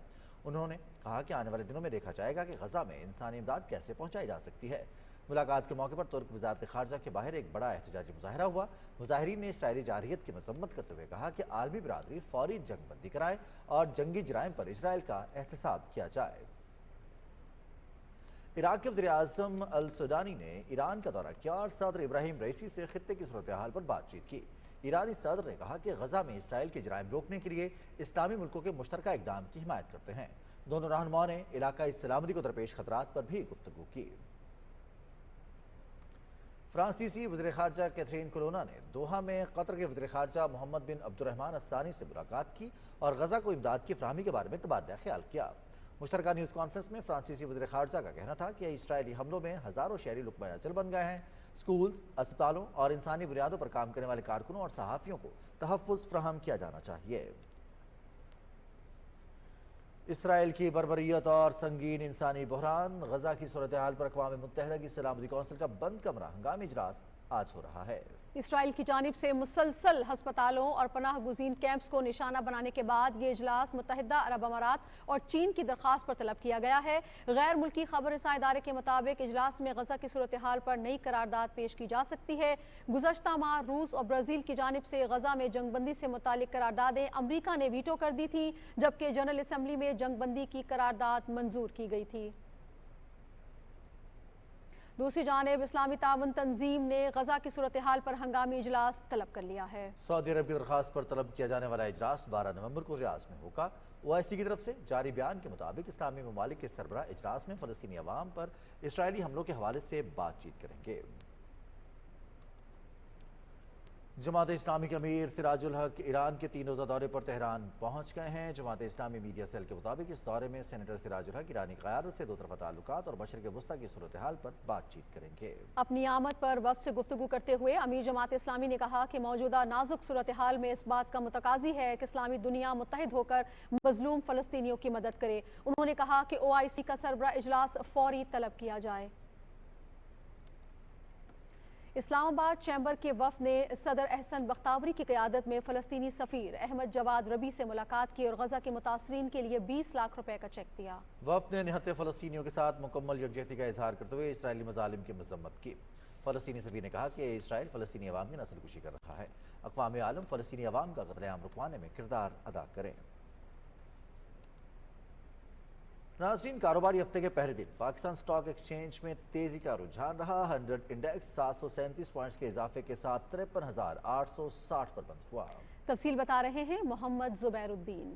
Speaker 1: उन्होंने कहा कि आने वाले दिनों में देखा जाएगा कि गजा में इंसानी इमदाद कैसे पहुँचाई जा सकती है। मुलाकात के मौके पर तुर्क वज़ारत ख़ारजा के बाहर एक बड़ा एहतजाजी मुजाहरा हुआ। मुजाहिरीन ने इसराइली जारहियत की मजम्मत करते हुए कहा कि आलमी बिरादरी फौरी जंगबंदी कराए और जंगी जराइम पर इसराइल का एहतसाब किया जाए। इराक के वज़ीर आज़म अल सुडानी ने ईरान का दौरा किया और सदर इब्राहिम रईसी से खित्ते की सूरत हाल पर बातचीत की। ईरानी सदर ने कहा कि गजा में इसराइल के जराइम रोकने के लिए इस्लामी मुल्कों के मुश्तरका इक़दाम की हिमायत करते हैं। दोनों रहनुमाओं ने इलाकाई सलामती को दरपेश खतरात पर भी गुफ्तगू की। फ्रांसीसी वज़ीर ख़ारजा कैथरीन कोलोना ने दोहा में कतर के वज़ीर ख़ारजा मोहम्मद बिन अब्दुर्रहमान अस्सानी से मुलाकात की और गजा को इमदाद की फराहमी के बारे में तबादला ख्याल किया। मुश्तरका न्यूज़ कॉन्फ्रेंस में फ्रांसीसी वज़ीर ख़ारजा का कहना था कि इसराइली हमलों में हज़ारों शहरी लुक़मा अजल बन गए हैं। स्कूल्स, अस्पतालों और इंसानी बुनियादों पर काम करने वाले कारकुनों और सहाफ़ियों को तहफ़्फ़ुज़ फ़राहम किया जाना चाहिए। इसराइल की बर्बरियत और संगीन इंसानी बहरान, गजा की सूरत हाल पर अक़वाम मुत्तहिदा की सलामती कौंसिल का बंद कमरा हंगामी इजलास आज हो रहा है।
Speaker 2: इसराइल की जानिब से मुसलसल हस्पतालों और पनाह गुज़ीन कैंप्स को निशाना बनाने के बाद ये इजलास मुत्तहिदा अरब अमारात और चीन की दरख्वास्त पर तलब किया गया है। गैर मुल्की खबर रसां इदारे के मुताबिक इजलास में गजा की सूरत हाल पर नई करारदाद पेश की जा सकती है। गुज़श्ता माह रूस और ब्राज़ील की जानिब से गजा में जंगबंदी से मुतालिक करारदादें अमरीका ने वीटो कर दी थी, जबकि जनरल असम्बली में जंगबंदी की करारदाद मंजूर की गई थी। दूसरी जानिब इस्लामी ताउन तंजीम ने गजा की सूरत हाल पर हंगामी इजलास तलब कर लिया है।
Speaker 1: सऊदी अरब की दरख्वास्त पर तलब किया जाने वाला इजलास 12 नवंबर को रियाज में होगा। ओआईसी की तरफ से जारी बयान के मुताबिक इस्लामी ममालिक के सरबराह इजलास में फ़लस्तीनी अवाम पर इसराइली हमलों के हवाले से बातचीत करेंगे। जमात इस्लामी के अमीर सिराजुल हक ईरान के 3 रोज़ा दौरे पर तेहरान पहुँच गए हैं। जमात इस्लामी मीडिया सेल के मुताबिक इस दौरे में सेनेटर सिराजुल हक ईरानी क़यादत से दो तरफ़ा ताल्लुकात और मशरिक़ वस्ता की सूरत हाल पर बातचीत करेंगे।
Speaker 2: अपनी आमद पर वफ़द से गुफ्तगू करते हुए अमीर जमात इस्लामी ने कहा कि मौजूदा नाजुक सूरत हाल में इस बात का मुतकाज़ी है कि इस्लामी दुनिया मुत्तहिद होकर मज़लूम फ़लस्तीनियों की मदद करे। उन्होंने कहा कि ओआईसी का सरबराह इजलास फ़ौरी तलब किया जाए। इस्लामाबाद चैम्बर के वफ़द ने सदर अहसन बख्तावरी की क़यादत में फ़लस्तीनी सफ़ीर अहमद जवाद रबी से मुलाकात की और गजा के मुतासरीन के लिए 20 लाख रुपए का चेक दिया।
Speaker 1: वफ़द ने निहत्ते फ़लस्तीनियों के साथ मुकम्मल यकजहती का इजहार करते हुए इसराइली मज़ालिम की मज़म्मत की। फ़लस्तीनी सफ़ीर ने कहा कि इसराइल फ़लस्तीनी अवाम की नस्लकुशी कर रहा है। अक़वाम आलम फ़लस्तीनी अवाम का क़त्ल-ए-आम रुकवाने में किरदार अदा करें। नाज़रीन, कारोबारी हफ्ते के पहले दिन पाकिस्तान स्टॉक एक्सचेंज में तेजी का रुझान रहा। 100 इंडेक्स 737 पॉइंट्स के इजाफे के साथ 53,860 पर बंद हुआ।
Speaker 2: तफसील बता रहे हैं मोहम्मद जुबैरुद्दीन।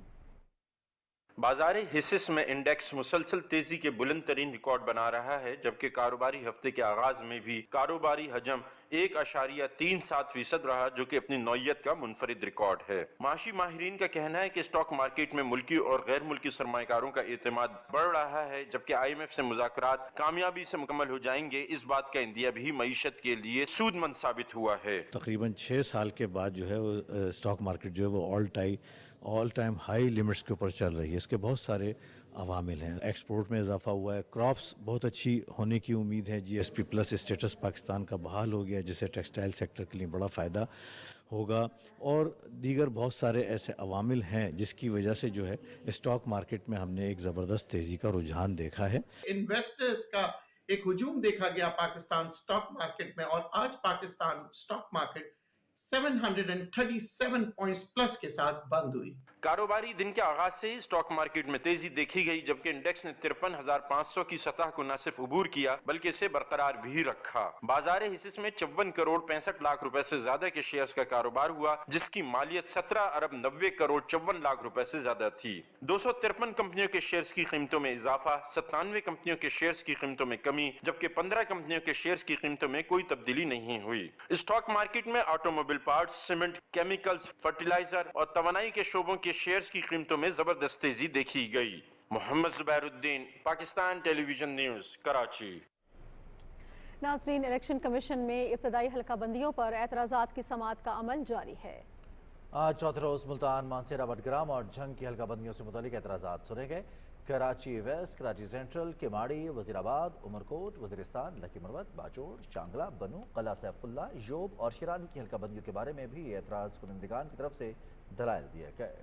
Speaker 9: बाजार हिस्स में इंडेक्स मुसलसल तेजी के बुलंद तरीन रिकॉर्ड बना रहा है, जबकि कारोबारी हफ्ते के आगाज में भी कारोबारी हजम 1.37% रहा, जो कि अपनी नौयत का मुनफरिद रिकॉर्ड है। माशी माहिरीन का कहना है कि स्टॉक मार्केट में मुल्की और गैर मुल्की सरमायाकारों का एतमाद बढ़ रहा है, जबकि IMF से मुज़ाकरात कामयाबी से मुकम्मल हो जाएंगे, इस बात का इंदिया भी मईशत के लिए सूदमंद साबित हुआ है।
Speaker 10: तकरीबन 6 साल के बाद जो है वो स्टॉक मार्केट जो है वो ऑल टाइम हाई लिमिट्स के ऊपर चल रही है। इसके बहुत सारे अवामिल हैं। एक्सपोर्ट में इजाफा हुआ है, क्रॉप्स बहुत अच्छी होने की उम्मीद है, GSP प्लस स्टेटस पाकिस्तान का बहाल हो गया, जिससे टेक्सटाइल सेक्टर के लिए बड़ा फ़ायदा होगा, और दीगर बहुत सारे ऐसे अवामिल हैं जिसकी वजह से जो है स्टॉक मार्केट में हमने एक ज़बरदस्त तेज़ी का रुझान देखा है।
Speaker 8: इन्वेस्टर्स का एक हुजूम देखा गया पाकिस्तान स्टॉक मार्केट में, और आज Pakistan stock market 737 points plus के साथ बंद हुई।
Speaker 9: कारोबारी दिन के आगाज से ही स्टॉक मार्केट में तेजी देखी गई, जबकि इंडेक्स ने 53,500 की सतह को न सिर्फ अबूर किया बल्कि इसे बरकरार भी रखा। बाजार हिस्स में 54 करोड़ 65 लाख रुपए से ज्यादा के शेयर्स का कारोबार हुआ, जिसकी मालियत 17 अरब 90 करोड़ 54 लाख रुपए से ज्यादा थी। 253 कंपनियों के शेयर्स की कीमतों में इजाफा, 97 कंपनियों के शेयर्स की कीमतों में कमी, जबकि 15 कंपनियों के शेयर्स की कीमतों में कोई तब्दीली नहीं हुई। स्टॉक मार्केट में automobile parts, cement, chemicals, fertiliser और तवानाई के शोबों के शेयर्स की कीमतों में जबरदस्त तेजी देखी गई। Mohammad Zubairuddin, Pakistan television news, Karachi.
Speaker 2: नाज़रीन, इलेक्शन कमीशन में इब्तदाई हल्काबंदियों पर एतराज़ात की समाअत का अमल जारी है।
Speaker 1: आज चौथे रोज मुल्तान, मानसेरा, बटग्राम और झंग की हल्काबंदियों से मुतालिक एतराज़ात सुने गए। कराची वेस्ट, कराची सेंट्रल, केमाड़ी, वजीराबाद, उमरकोट, वजीरिस्तान, लकी मरवत, बाजोड़, चांगला, बनू, कला सैफुल्ला, योब और शिरानी की हल्काबंदियों के बारे में भी एतराज़ कुनंदगान की तरफ से दलाइल दिए गए।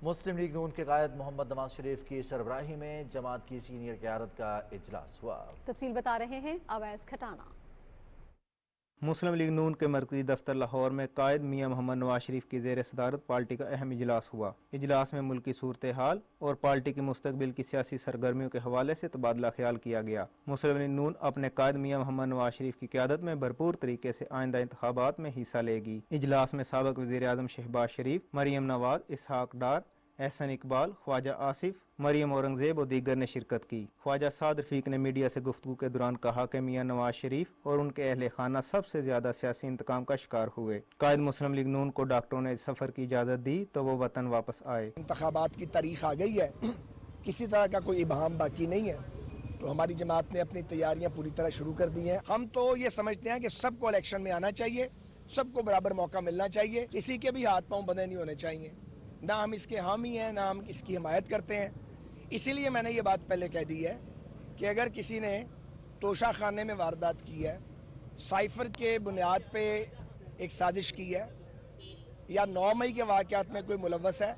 Speaker 1: मुस्लिम लीग नून के कायद मोहम्मद नवाज शरीफ की सरबराही में जमात की सीनियर क़यादत का इजलास हुआ।
Speaker 2: तफसील बता रहे हैं अवैस खटाना।
Speaker 11: मुस्लिम लीग नून के मरकजी दफ्तर लाहौर में कायद मियाँ मोहम्मद नवाज शरीफ की ज़ेर सदारत पार्टी का अहम इजलास हुआ। इजलास में मुल्की सूरत हाल और पार्टी की मुस्तकबिल की सियासी सरगर्मियों के हवाले से तबादला ख्याल किया गया। मुस्लिम लीग नून अपने कायद मियाँ मोहम्मद नवाज शरीफ की क़यादत में भरपूर तरीके से आइंदा इंतखाबात में हिस्सा लेगी। इजलास में साबिक़ वज़ीर आज़म शहबाज शरीफ, मरियम नवाज, इसहाक डार, एहसन इकबाल, ख्वाजा आसिफ, मरियम औरंगजेब और दीगर ने शिरकत की। ख्वाजा साद रफीक ने मीडिया से गुफ्तगू के दौरान कहा कि मियाँ नवाज शरीफ और उनके अहले खाना सबसे ज्यादा सियासी इंतकाम का शिकार हुए। कायद मुस्लिम लीग नून को डॉक्टरों ने सफर की इजाजत दी तो वो वतन वापस आए।
Speaker 12: इंतखाबात की तारीख आ गई है, किसी तरह का कोई इबहाम बाकी नहीं है, तो हमारी जमात ने अपनी तैयारियां पूरी तरह शुरू कर दी हैं। हम तो ये समझते हैं कि सबको इलेक्शन में आना चाहिए, सबको बराबर मौका मिलना चाहिए, किसी के भी हाथ पांव बंधे नहीं होने चाहिए। ना हम इसके हामी हैं, ना हम इसकी हिमायत करते हैं। इसीलिए मैंने ये बात पहले कह दी है कि अगर किसी ने तोशा खाने में वारदात की है, साइफर के बुनियाद पे एक साजिश की है, या 9 मई के वाक़यात में कोई मुलव्वस है,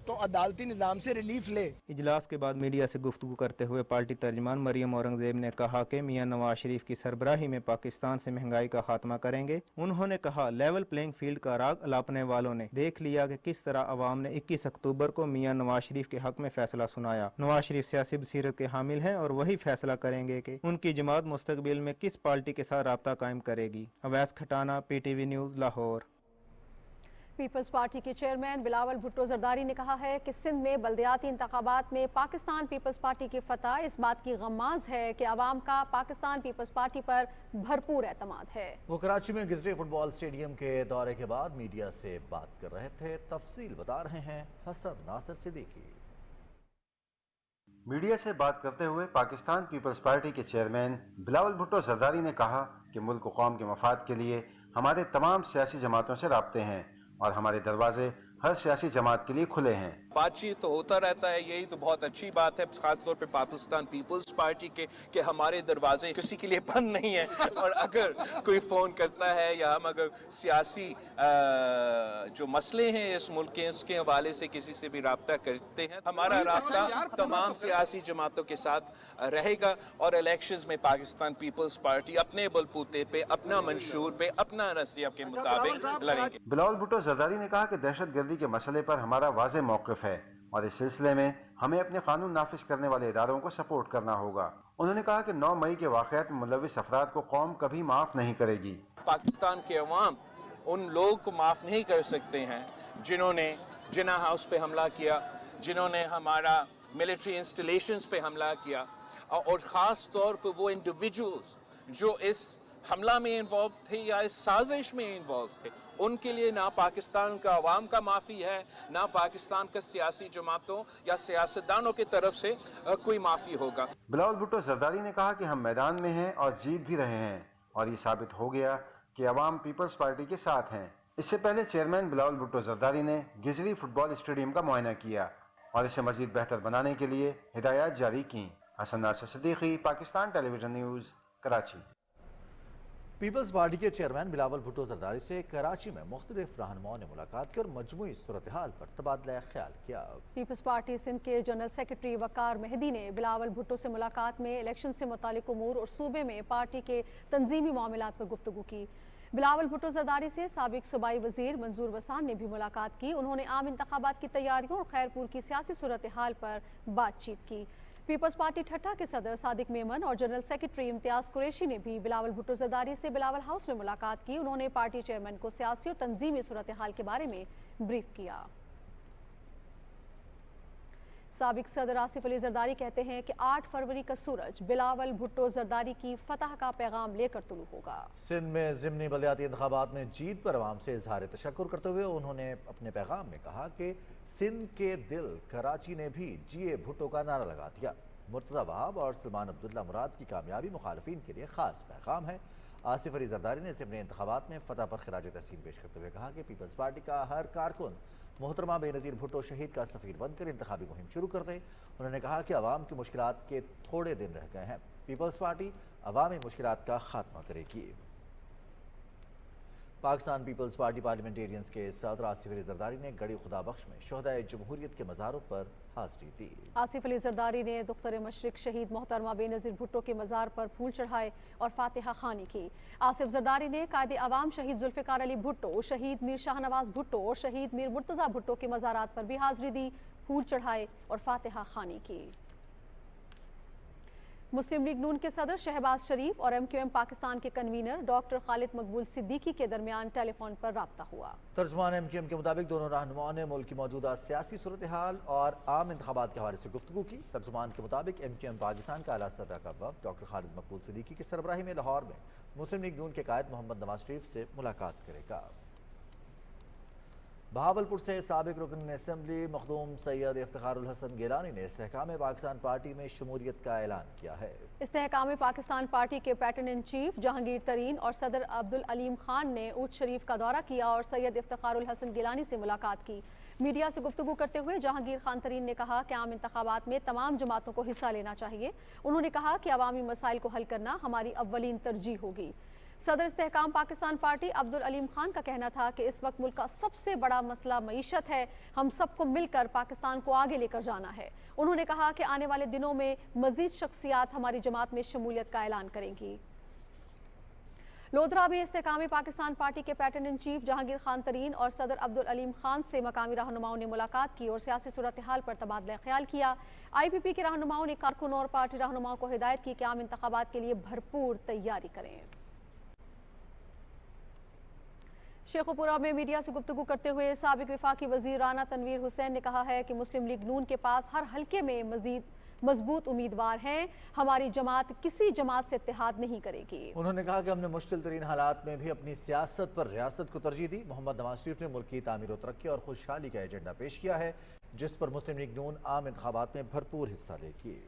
Speaker 12: तो अदालती निज़ाम से रिलीफ ले।
Speaker 11: इजलास के बाद मीडिया से गुफ्तगू करते हुए पार्टी तर्जमान मरियम औरंगजेब ने कहा कि मियाँ नवाज शरीफ की सरबराही में पाकिस्तान से महंगाई का खात्मा करेंगे। उन्होंने कहा, लेवल प्लेइंग फील्ड का राग अलापने वालों ने देख लिया कि किस तरह अवाम ने 21 अक्टूबर को मियाँ नवाज शरीफ के हक में फैसला सुनाया। नवाज शरीफ सियासी बसीरत के हामिल हैं और वही फैसला करेंगे कि उनकी जमात मुस्तकबिल में किस पार्टी के साथ राब्ता कायम करेगी। Awais Khatana, PTV news, Lahore.
Speaker 2: Peoples party के चेयरमैन बिलावल भुट्टो जरदारी ने कहा है कि सिंध में बल्दियाती इंतखाबात में पाकिस्तान पीपल्स पार्टी की फतह इस बात की गम्माज है कि अवाम का पाकिस्तान पीपल्स पार्टी पर भरपूर एतमाद है।
Speaker 1: वो कराची में गिजरी फुटबॉल स्टेडियम के दौरे के बाद मीडिया से बात कर रहे थे। तफसील बता रहे हैं हसन नासिर सिद्दीकी।
Speaker 13: मीडिया से बात करते हुए पाकिस्तान पीपल्स पार्टी के चेयरमैन बिलावल भुट्टो जरदारी ने कहा कि मुल्क व कौम के मफाद के लिए हमारे तमाम सियासी जमातों से राब्ते हैं और हमारे दरवाजे हर सियासी जमात के लिए खुले हैं।
Speaker 14: बातचीत तो होता रहता है, यही तो बहुत अच्छी बात है, खासतौर पे पाकिस्तान पीपल्स पार्टी के कि हमारे दरवाजे किसी के लिए बंद नहीं है। और अगर कोई फ़ोन करता है या हम अगर सियासी जो मसले हैं इस मुल्क के, उसके हवाले से किसी से भी राब्ता करते हैं, हमारा रास्ता तमाम सियासी जमातों के साथ रहेगा और इलेक्शंस में पाकिस्तान पीपल्स पार्टी अपने बलबूते पे, अपना मंशूर पे, अपना नजरिया के मुताबिक लड़ेंगे।
Speaker 13: बिलावल भुट्टो जरदारी ने कहा कि दहशतगर्दी के मसले पर हमारा वाज़ेह मौक़िफ़ है और इस सिलसिले में हमें अपने कानून नाफिज करने वाले इदारों को सपोर्ट करना होगा। उन्होंने कहा कि 9 मई के वाक़यात में मुलविस अफराद को कौम कभी माफ़ नहीं करेगी।
Speaker 14: पाकिस्तान के अवाम उन लोगों को माफ़ नहीं कर सकते हैं जिन्होंने जिना हाउस पे हमला किया, जिन्होंने हमारा मिलिट्री इंस्टॉलेशंस पे हमला किया, और ख़ास तौर पर वो इंडिविजुअल्स जो इस हमला में इन्वॉल्व थे या इस साजिश में इन्वॉल्व थे, उनके लिए ना पाकिस्तान का अवाम का माफ़ी है, ना पाकिस्तान का सियासी जमातों या सियासतदानों की तरफ से कोई माफ़ी होगा।
Speaker 13: बिलावल भुट्टो जरदारी ने कहा कि हम मैदान में हैं और जीत भी रहे हैं, और ये साबित हो गया कि अवाम पीपल्स पार्टी के साथ हैं। इससे पहले चेयरमैन बिलावल भुट्टो जरदारी ने गिजरी फुटबॉल स्टेडियम का मुआयना किया और इसे मजीद बेहतर बनाने के लिए हिदायत जारी की। Hassan Nasir Siddiqui, Pakistan television news, Karachi.
Speaker 1: Peoples party के चेयरमैन बिलावल भुट्टो जरदारी से कराची में मुख्तलिफ रहनुमाओं ने मुलाकात की और मजमूई सूरत हाल पर तबादला ख्याल किया।
Speaker 2: पीपल्स पार्टी सिंध के जनरल सेक्रेटरी वकार मेहदी ने बिलावल भुट्टो से मुलाकात में इलेक्शन से मुतालिक उमूर और सूबे में पार्टी के तंजीमी मामलात पर गुफ्तगू की। बिलावल भुट्टो जरदारी से साबिक सूबाई वजीर मंजूर वसान ने भी मुलाकात की। उन्होंने आम इंतखाबात की तैयारियों और खैरपुर की सियासी सूरत हाल पर बातचीत की। पीपल्स पार्टी ठट्टा के सदर सादिक मेमन और जनरल सेक्रेटरी इम्तियाज कुरैशी ने भी बिलावल भुट्टो जरदारी से बिलावल हाउस में मुलाकात की। उन्होंने पार्टी चेयरमैन को सियासी और तंजीमी सूरत हाल के बारे में ब्रीफ किया। साबिक सदर आसिफ अली जरदारी कहते हैं कि 8 फरवरी का सूरज बिलावल भुट्टो जरदारी की फतह का पैगाम लेकर तुलू होगा।
Speaker 1: सिंध में ज़िमनी बलदियाती इंतखाबात में जीत पर अवाम से इजहार तशक्कुर करते हुए उन्होंने अपने पैगाम में कहा कि सिंध के दिल कराची ने भी जिए भुट्टो का नारा लगा दिया। मुर्तज़ा वहाब और सलमान अब्दुल्ला मुराद की कामयाबी मुखालफिन के लिए खास पैगाम है। आसिफ अली जरदारी ने ज़िमनी इंतखाबात में फतह पर खिराज तहसीन पेश करते हुए कहा कि पीपल्स पार्टी का हर कारकुन मोहतरमा बेनज़ीर भुट्टो शहीद का सफ़ीर बनकर इंतखाबी मुहिम शुरू कर दे। उन्होंने कहा कि अवाम की मुश्किलात के थोड़े दिन रह गए हैं, पीपल्स पार्टी अवामी मुश्किलात का खात्मा करेगी। पाकिस्तान पीपल्स पार्टी पार्लियामेंटेरियंस के सदर आसिफ अली जरदारी ने गड़ी खुदा बख्श में शोहदाए जमहूरियत के मज़ारों पर हाज़री दी।
Speaker 2: आसिफ अली जरदारी ने दुख्तर मशरिक शहीद मोहतरमा बेनज़ीर भुट्टो के मज़ार पर फूल चढ़ाए और फातिहा खानी की। आसिफ जरदारी ने कायदे अवाम शहीद जुल्फ़िकार अली भुट्टो, शहीद मीर शाहनवाज भुट्टो और शहीद मीर मुर्तज़ा भुट्टो के मज़ारात पर भी हाज़री दी, फूल चढ़ाए और फातिहा खानी की। मुस्लिम लीग नून के सदर शहबाज शरीफ और MQM पाकिस्तान के कन्वीनर डॉक्टर खालिद मकबूल सिद्दीकी के दरमियान टेलीफोन पर राब्ता हुआ।
Speaker 1: तर्जुमान MQM के मुताबिक दोनों रहनुमाओं ने मुल्क की मौजूदा सियासी सूरत हाल और आम इंतखाबात के हवाले से गुफ्तगू की। तर्जुमान के मुताबिक MQM पाकिस्तान का आला सतह का वफ़द डॉक्टर खालिद मकबूल सिद्दीकी की सरबराही में लाहौर में मुस्लिम लीग नून के कायद मोहम्मद नवाज शरीफ से मुलाकात करेगा। बहावलपुर से साबिक रुकन असम्बली मखदूम सैयद इफ्तिखारुल हसन गिलानी ने इस्तेहकाम पाकिस्तान पार्टी में शमूलियत का ऐलान किया है।
Speaker 2: इस्तेहकाम पाकिस्तान पार्टी के पैटर्न इन चीफ जहांगीर तरीन और सदर अब्दुल अलीम खान ने ऊद शरीफ का दौरा किया और सैयद इफ्तिखारुल हसन गिलानी से मुलाकात की। मीडिया से गुफ्तगू करते हुए जहांगीर खान तरीन ने कहा कि आम इंतखाबात में तमाम जमातों को हिस्सा लेना चाहिए। उन्होंने कहा कि अवामी मसाइल को हल करना हमारी अव्वलीन तरजीह होगी। सदर इस्तेहकाम पाकिस्तान पार्टी अब्दुल अलीम खान का कहना था कि इस वक्त मुल्क का सबसे बड़ा मसला मईशत है, हम सबको मिलकर पाकिस्तान को आगे लेकर जाना है। उन्होंने कहा कि आने वाले दिनों में मजीद शख्सियात हमारी जमात में शमूलियत का ऐलान करेंगी। लोधरा में इस्तेहकाम पाकिस्तान पार्टी के pattern in chief Jahangir Khan Tareen और सदर अब्दुल अलीम खान से मकामी रहनुमाओं ने मुलाकात की और सियासी सूरत हाल पर तबादला ख्याल किया। IPP के रहनुमाओं ने कारकुनों और पार्टी रहनुमाओं को हिदायत की कि आम इंतखाबात के लिए भरपूर तैयारी करें। शेखोपुरा में मीडिया से गुफ्तगू करते हुए साबिक वफाकी वजीर राना तनवीर हुसैन ने कहा है कि मुस्लिम लीग नून के पास हर हल्के में मजबूत उम्मीदवार हैं, हमारी जमात किसी जमात से इत्तेहाद नहीं करेगी। उन्होंने कहा कि हमने मुश्किल तरीन हालात में भी अपनी सियासत पर रियासत को तरजीह दी। मोहम्मद नवाज शरीफ ने मुल्क की तामीर और तरक्की और खुशहाली का एजेंडा पेश किया है, जिस पर मुस्लिम लीग नून आम इंतखाबात में भरपूर हिस्सा लेगी।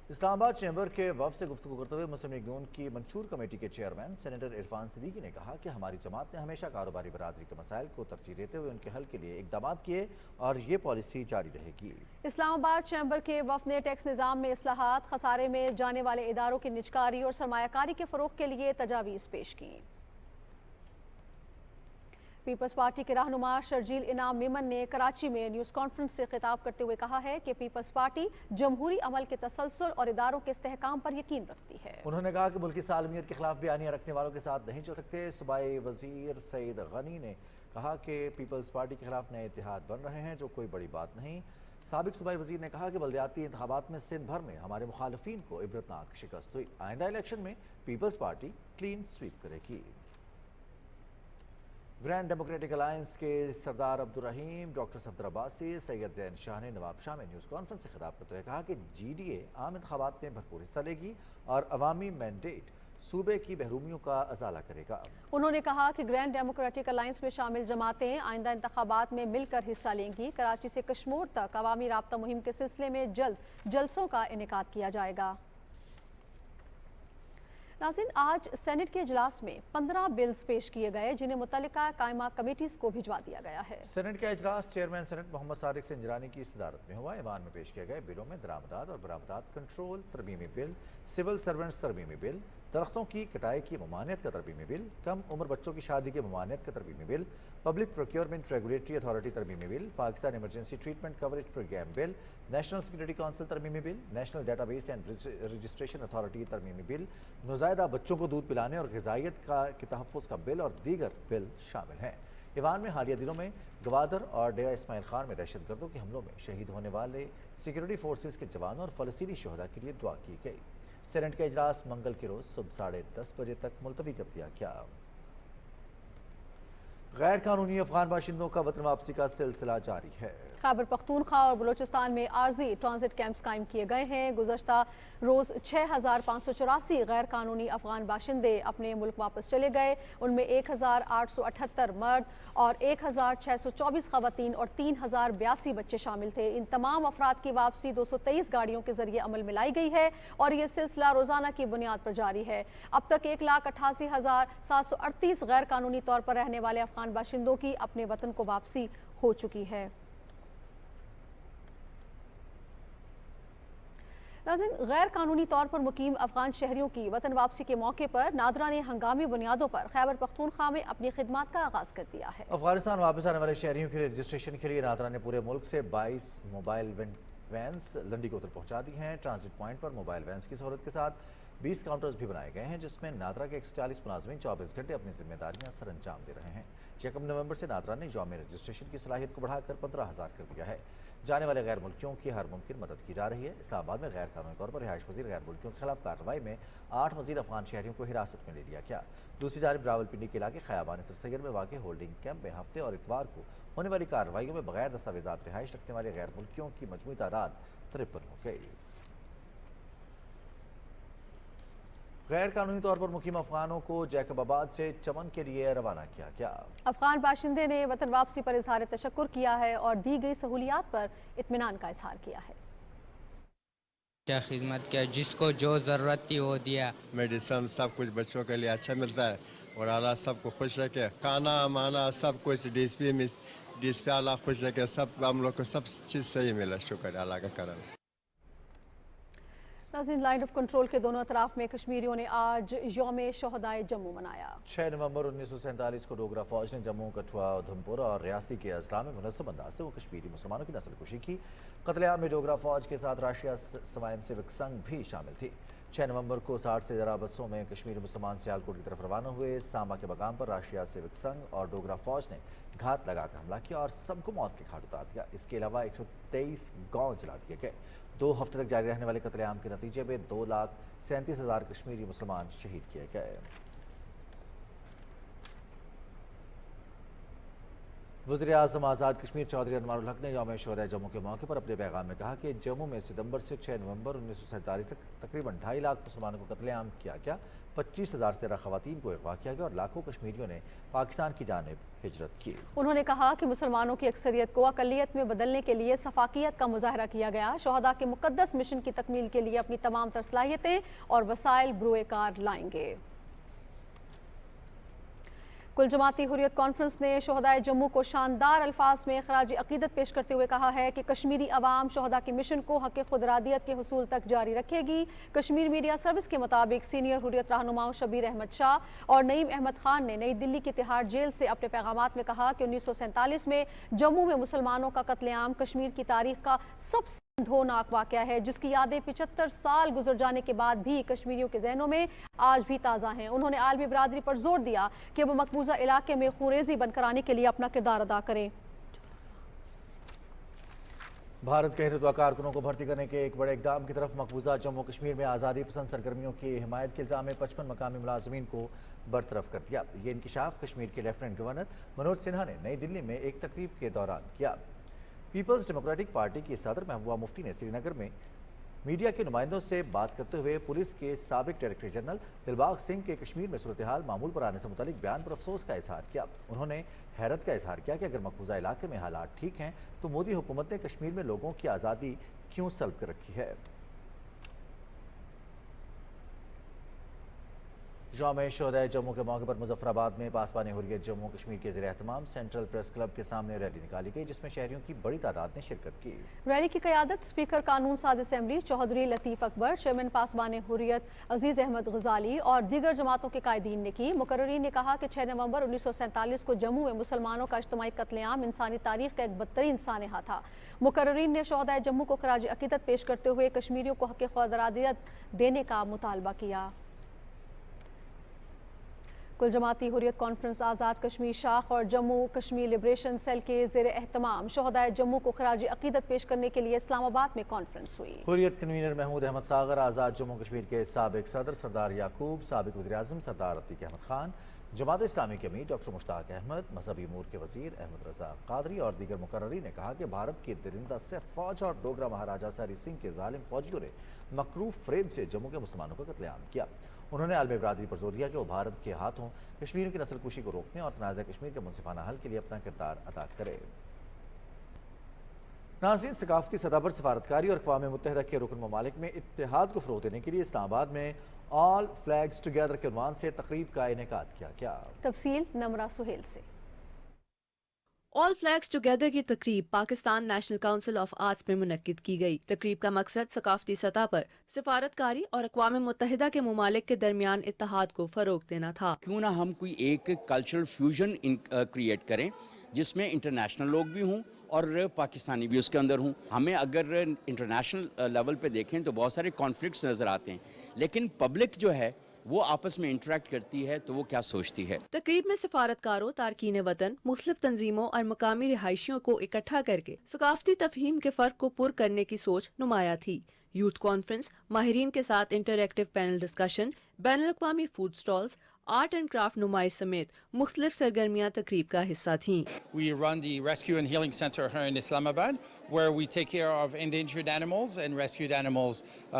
Speaker 2: इस्लामाबाद चैम्बर के वफ़द से गुफ्तगू करते हुए मुस्लिम लीग नून की मंशूर कमेटी के चेयरमैन सेनेटर इरफान सिद्दीकी ने कहा कि हमारी जमात ने हमेशा कारोबारी बरादरी के मसाइल को तरजीह देते हुए उनके हल के लिए इक़दाम किए और ये पॉलिसी जारी रहेगी। इस्लामाबाद चैम्बर के वफ़द ने टैक्स निज़ाम में इस्लाहात, खसारे में जाने वाले इदारों की निजकारी और सरमायाकारी के फ़रोग़ के लिए तजावीज़ पेश की। पीपल्स पार्टी के रहनुमा शर्जील इनाम मेमन ने कराची में न्यूज़ कॉन्फ्रेंस से खिताब करते हुए कहा है कि पीपल्स पार्टी जमहूरी अमल के तसलसल और इदारों के इस्तेहकाम पर यकीन रखती है। उन्होंने कहा कि मुल्की सालमियत के खिलाफ बयानियां रखने वालों के साथ नहीं चल सकते। सूबाई वजीर सईद गनी ने कहा कि पीपल्स पार्टी के खिलाफ नए इत्तेहाद बन रहे हैं, जो कोई बड़ी बात नहीं। साबिक सूबाई वजीर ने कहा कि बल्दियाती इंतखाबात में सिंध भर में हमारे मुखालफिन को इबरतनाक शिकस्त हुई। आइंदा इलेक्शन में पीपल्स पार्टी क्लीन स्वीप करेगी।
Speaker 1: گرینڈ ڈیموکریٹک الائنس کے سردار عبدالرحیم ڈاکٹر صفدر عباسی سید زین شاہ نے نواب شاہ میں نیوز کانفرنس سے خطاب کرتے ہوئے کہا کہ جی ڈی اے عام انتخابات میں بھرپور حصہ لے گی اور عوامی مینڈیٹ صوبے کی محرومیوں کا ازالہ کرے گا۔
Speaker 2: انہوں نے کہا کہ گرینڈ ڈیموکریٹک الائنس میں شامل جماعتیں آئندہ انتخابات میں مل کر حصہ لیں گی۔ کراچی سے کشمور تک عوامی رابطہ مہم کے سلسلے میں جلد جلسوں کا انعقاد کیا جائے گا۔ ناظرین، آج سینٹ کے اجلاس میں 15 بلز پیش کیے گئے جنہیں متعلقہ قائمہ کمیٹیز کو بھجوا دیا گیا ہے۔
Speaker 1: سینٹ کا اجلاس چیئرمین سینٹ محمد صادق سنجرانی کی صدارت میں ہوا۔ ایوان میں پیش کیے گئے بلوں میں درآمدات اور برآمدات کنٹرول ترمیمی بل، سول سرونٹس ترمیمی بل، درختوں کی کٹائی کی ممانعت کا ترمیمی بل، کم عمر بچوں کی شادی کی ممانعت کا ترمیمی bill, public procurement regulatory authority ترمیمی bill, Pakistan emergency treatment coverage programme bill, national security council ترمیمی bill, national data base and registration authority ترمیمی بل، نوزائیدہ بچوں کو دودھ پلانے اور غذائیت کے تحفظ کا بل اور دیگر بل شامل ہیں۔ ایوان میں حالیہ دنوں میں گوادر اور ڈیرہ اسماعیل خان میں دہشت گردوں کے حملوں میں شہید ہونے والے سیکورٹی فورسز کے جوانوں اور فلسطینی شہداء کے لیے دعا کی گئی۔ سینٹ کا اجلاس منگل کے روز صبح 10:30 بجے تک ملتوی کر دیا گیا۔ غیر قانونی افغان باشندوں کا وطن واپسی کا سلسلہ جاری ہے۔
Speaker 2: خیبر پختونخوا اور بلوچستان میں عارضی ٹرانزٹ کیمپس قائم کیے گئے ہیں۔ گزشتہ روز 6584 غیر قانونی افغان باشندے اپنے ملک واپس چلے گئے۔ ان میں 1878 مرد اور 1624 خواتین اور 3082 بچے شامل تھے۔ ان تمام افراد کی واپسی 223 گاڑیوں کے ذریعے عمل میں لائی گئی ہے اور یہ سلسلہ روزانہ کی بنیاد پر جاری ہے۔ اب تک 1,88,738 غیر قانونی طور پر رہنے والے افغان باشندوں کی اپنے وطن کو واپسی ہو چکی ہے۔ ناظرین، غیر قانونی طور پر مقیم افغان شہریوں کی وطن واپسی کے موقع پر نادرا نے ہنگامی بنیادوں پر خیبر پختونخوا میں اپنی خدمات کا آغاز کر دیا ہے۔
Speaker 1: افغانستان واپس آنے والے شہریوں کے لیے رجسٹریشن کے لیے نادرا نے پورے ملک سے 22 موبائل وینز لنڈی کوتر پہنچا دی ہیں۔ ٹرانزٹ پوائنٹ پر موبائل وینز کی سہولت کے ساتھ 20 کاؤنٹرز بھی بنائے گئے ہیں جس میں نادرا کے 140 ملازمین 24 گھنٹے اپنی ذمہ داریاں سر انجام دے رہے ہیں۔ 1 نومبر سے نادرا نے یوم رجسٹریشن کی صلاحیت کو بڑھا کر 15,000 کر دیا ہے۔ جانے والے غیر ملکیوں کی ہر ممکن مدد کی جا رہی ہے۔ اسلام آباد میں غیر قانونی طور پر رہائش پذیر غیر ملکیوں کے خلاف کارروائی میں 8 مزید افغان شہریوں کو حراست میں لے لیا گیا۔ دوسری جانب راولپنڈی کے علاقے خیابان سرسید میں واقع ہولڈنگ کیمپ میں ہفتے اور اتوار کو ہونے والی کارروائیوں میں بغیر دستاویزات رہائش رکھنے والے غیر ملکیوں کی مجموعی تعداد 53 ہو گئی۔ غیر قانونی طور پر مقیم افغانوں کو جیکب آباد سے چمن کے لیے روانہ کیا گیا۔
Speaker 2: افغان باشندے نے وطن واپسی پر اظہار تشکر کیا ہے اور دی گئی سہولیات پر اطمینان کا اظہار کیا ہے۔
Speaker 15: کیا خدمت کیا، جس کو جو ضرورت تھی وہ دیا۔
Speaker 16: میڈیسن سب کچھ بچوں کے لیے اچھا ملتا ہے اور اللہ سب کو خوش رکھے۔ کھانا مانا سب کچھ ڈی ایس پی اللہ خوش رکھے، سب ہم لوگ کو سب چیز صحیح ملا، شکر اللہ کا کرم۔
Speaker 2: ناظرین، لائن آف کنٹرول کے دونوں اطراف میں کشمیریوں نے آج یوم شہدائے جموں منایا۔
Speaker 1: 6 نومبر 1947 کو ڈوگرا فوج نے جموں، کٹھوا، ادھمپور اور ریاسی کے اضلاع میں منظم انداز سے وہ کشمیری مسلمانوں کی نسل کشی کی۔ قتل عام میں ڈوگرا فوج کے ساتھ راشٹریہ سوائم سیوک سنگھ بھی شامل تھی۔ 6 نومبر کو 60 سے زیادہ بسوں میں کشمیری مسلمان سیالکوٹ کی طرف روانہ ہوئے۔ سامبا کے مقام پر راشٹریہ سیوک سنگھ اور ڈوگرا فوج نے گھات لگا کر حملہ کیا اور سب کو موت کے گھاٹ اتار دیا۔ اس کے علاوہ 123 گاؤں جلا دیے گئے۔ 2 ہفتے تک جاری رہنے والے قتل عام کے نتیجے میں 2,37,000 کشمیری مسلمان شہید کیے گئے۔ وزیر اعظم آزاد کشمیر چودھری انوار الحق نے یوم شہدائے جموں کے موقع پر اپنے پیغام میں کہا کہ جموں میں ستمبر سے 6 نومبر 1947 تک تقریباً 2.5 لاکھ مسلمانوں کو قتل عام کیا گیا، 25,000 سے زیادہ خواتین کو اغوا کیا گیا اور لاکھوں کشمیریوں نے پاکستان کی جانب ہجرت کی۔
Speaker 2: انہوں نے کہا کہ مسلمانوں کی اکثریت کو اقلیت میں بدلنے کے لیے سفاکیت کا مظاہرہ کیا گیا۔ شہداء کے مقدس مشن کی تکمیل کے لیے اپنی تمام تر صلاحیتیں اور وسائل بروئے کار لائیں گے۔ کل جماعتی حریت کانفرنس نے شہدائے جموں کو شاندار الفاظ میں خراج عقیدت پیش کرتے ہوئے کہا ہے کہ کشمیری عوام شہداء کے مشن کو حق خود ارادیت کے حصول تک جاری رکھے گی۔ کشمیر میڈیا سروس کے مطابق سینئر حریت رہنما شبیر احمد شاہ اور نعیم احمد خان نے نئی دلی کی تہاڑ جیل سے اپنے پیغامات میں کہا کہ 1947 میں جموں میں مسلمانوں کا قتل عام کشمیر کی تاریخ کا سب سے دھوناک واقعہ ہے، جس کی یادیں 75 سال گزر جانے کے بعد بھی کشمیریوں کے ذہنوں میں آج بھی تازہ ہیں۔ انہوں نے عالمی برادری پر زور دیا کہ وہ مقبوضہ علاقے میں خوریزی بند کرانے کے لیے اپنا کردار ادا کریں۔
Speaker 1: भारत के हिंदुत्व कारकुनों को भर्ती करने के एक बड़े इकदाम की तरफ मकबूजा जम्मू कश्मीर में आज़ादी पसंद सरगर्मियों की हिमायत के इल्ज़ाम में 55 मकामी मुलाजमीन को बरतरफ कर दिया। ये इंकशाफ कश्मीर के लेफ्टिनेंट गवर्नर मनोज सिन्हा ने नई दिल्ली में एक तकरीब के दौरान किया। पीपल्स डेमोक्रेटिक पार्टी की सदर महबूबा मुफ्ती ने श्रीनगर में मीडिया के नुमाइंदों से बात करते हुए पुलिस के साबिक डायरेक्टर जनरल दिलबाग सिंह के कश्मीर में सूरत हाल मामूल पर आने से मुतालिक बयान पर अफसोस का इजहार किया। उन्होंने हैरत का इजहार किया कि अगर मकबूजा इलाके में हालात ठीक हैं तो मोदी हुकूमत ने कश्मीर में लोगों की आज़ादी क्यों सल्ब कर रखी है। यौम शोहदाए जम्मू के मौके पर मुजफ्फराबाद में पासबान हुर्रियत जम्मू कश्मीर के ज़ेर एहतमाम सेंट्रल प्रेस क्लब के सामने रैली निकाली गई, जिसमें शहरियों की बड़ी तादाद ने शिरकत की।
Speaker 2: रैली की क़यादत स्पीकर कानून साज असम्बली चौधरी लतीफ़ अकबर, चेयरमैन पासबान हुर्रियत अजीज़ अहमद गजाली और दीगर जमातों के कायदीन ने की। मुकर्रिरीन ने कहा कि 6 नवंबर 1947 को जम्मू में मुसलमानों का इज्तिमाई कत्लेआम इंसानी तारीख का एक बदतरीन सानहा था। मुकर्रिरीन ने शोहदाए जम्मू को खराज अकीदत पेश करते हुए कश्मीरियों को हक़ खुदरादियत देने का मुतालबा किया। कुल जमाती हुर्रियत कॉन्फ्रेंस आज़ाद कश्मीर शाख और जम्मू कश्मीर लिबरेशन सेल के ज़ेर एहतमाम शोहदाए जम्मू को खराज अकीदत पेश करने के लिए इस्लामाबाद में कॉन्फ्रेंस हुई।
Speaker 1: हुर्रियत कन्वीनर महमूद अहमद सागर, आज़ाद जम्मू कश्मीर के साबिक सदर सरदार याकूब, साबिक वज़ीर आज़म सरदार अतीक अहमद खान, जमात इस्लामी के अमीर डॉक्टर मुश्ताक अहमद, मजहबी अमूर के वज़ीर अहमद रज़ा कादरी और दीगर मुकर्ररीन ने कहा कि भारत के दरिंदा से फौज और डोगरा महाराजा सारी सिंह के जालिम फौजियों ने मकरूफ फ्रेब से जम्मू के मुसलमानों का कत्लेआम किया। उन्होंने आलमी बरादरी पर जोर दिया कि वो भारत के हाथों कश्मीरियों की नस्ल कुशी को रोकने और तनाज़ा कश्मीर के मुनसिफाना हल के लिए अपना किरदार अदा करे। नाज़रीन, सकाफती सतह पर सफारतकारी और अक़वाम मुत्तहिदा के रुकन ममालिक में इत्तेहाद को फ़रोग़ देने के लिए इस्लामाबाद में ऑल फ्लैग्स टुगेदर के उन्वान से तकरीब का इनेकाद किया गया।
Speaker 2: तफसील नमरा सुहेल से।
Speaker 17: ऑल फ्लैग्स टुगेदर की तकरीब Pakistan national council of arts में मुनक्किद की गई। तकरीब का मकसद सकाफती सतह पर सिफारतकारी और अक़वाम मुत्तहिदा के ममालिक के दरमियान इत्तेहाद को फ़रोग़ देना था।
Speaker 18: क्यों ना हम कोई एक कल्चरल फ्यूजन क्रिएट करें जिसमें इंटरनेशनल लोग भी हों और पाकिस्तानी भी उसके अंदर हूँ। हमें अगर इंटरनेशनल लेवल पे देखें तो बहुत सारे कॉन्फ्लिक्ट्स नज़र आते हैं, लेकिन पब्लिक जो है वो आपस में इंटरेक्ट करती है तो वो क्या सोचती है।
Speaker 17: तकरीब में सिफारतकारों, तारकीन वतन, मुख्तलिफ तंजीमों और मकामी रिहायशियों को इकट्ठा करके सकाफती तफहीम के फ़र्क को पुर करने की सोच नुमाया थी। यूथ कॉन्फ्रेंस, माहिरीन के साथ इंटरैक्टिव पैनल डिस्कशन, बैनुल अक़वामी food stalls, art and craft नुमाइश समेत मुख्तलिफ सरगर्मियाँ तकरीब का हिस्सा थीं।
Speaker 19: We run the Rescue and Healing Center here in Islamabad, where we take care of endangered animals and rescued animals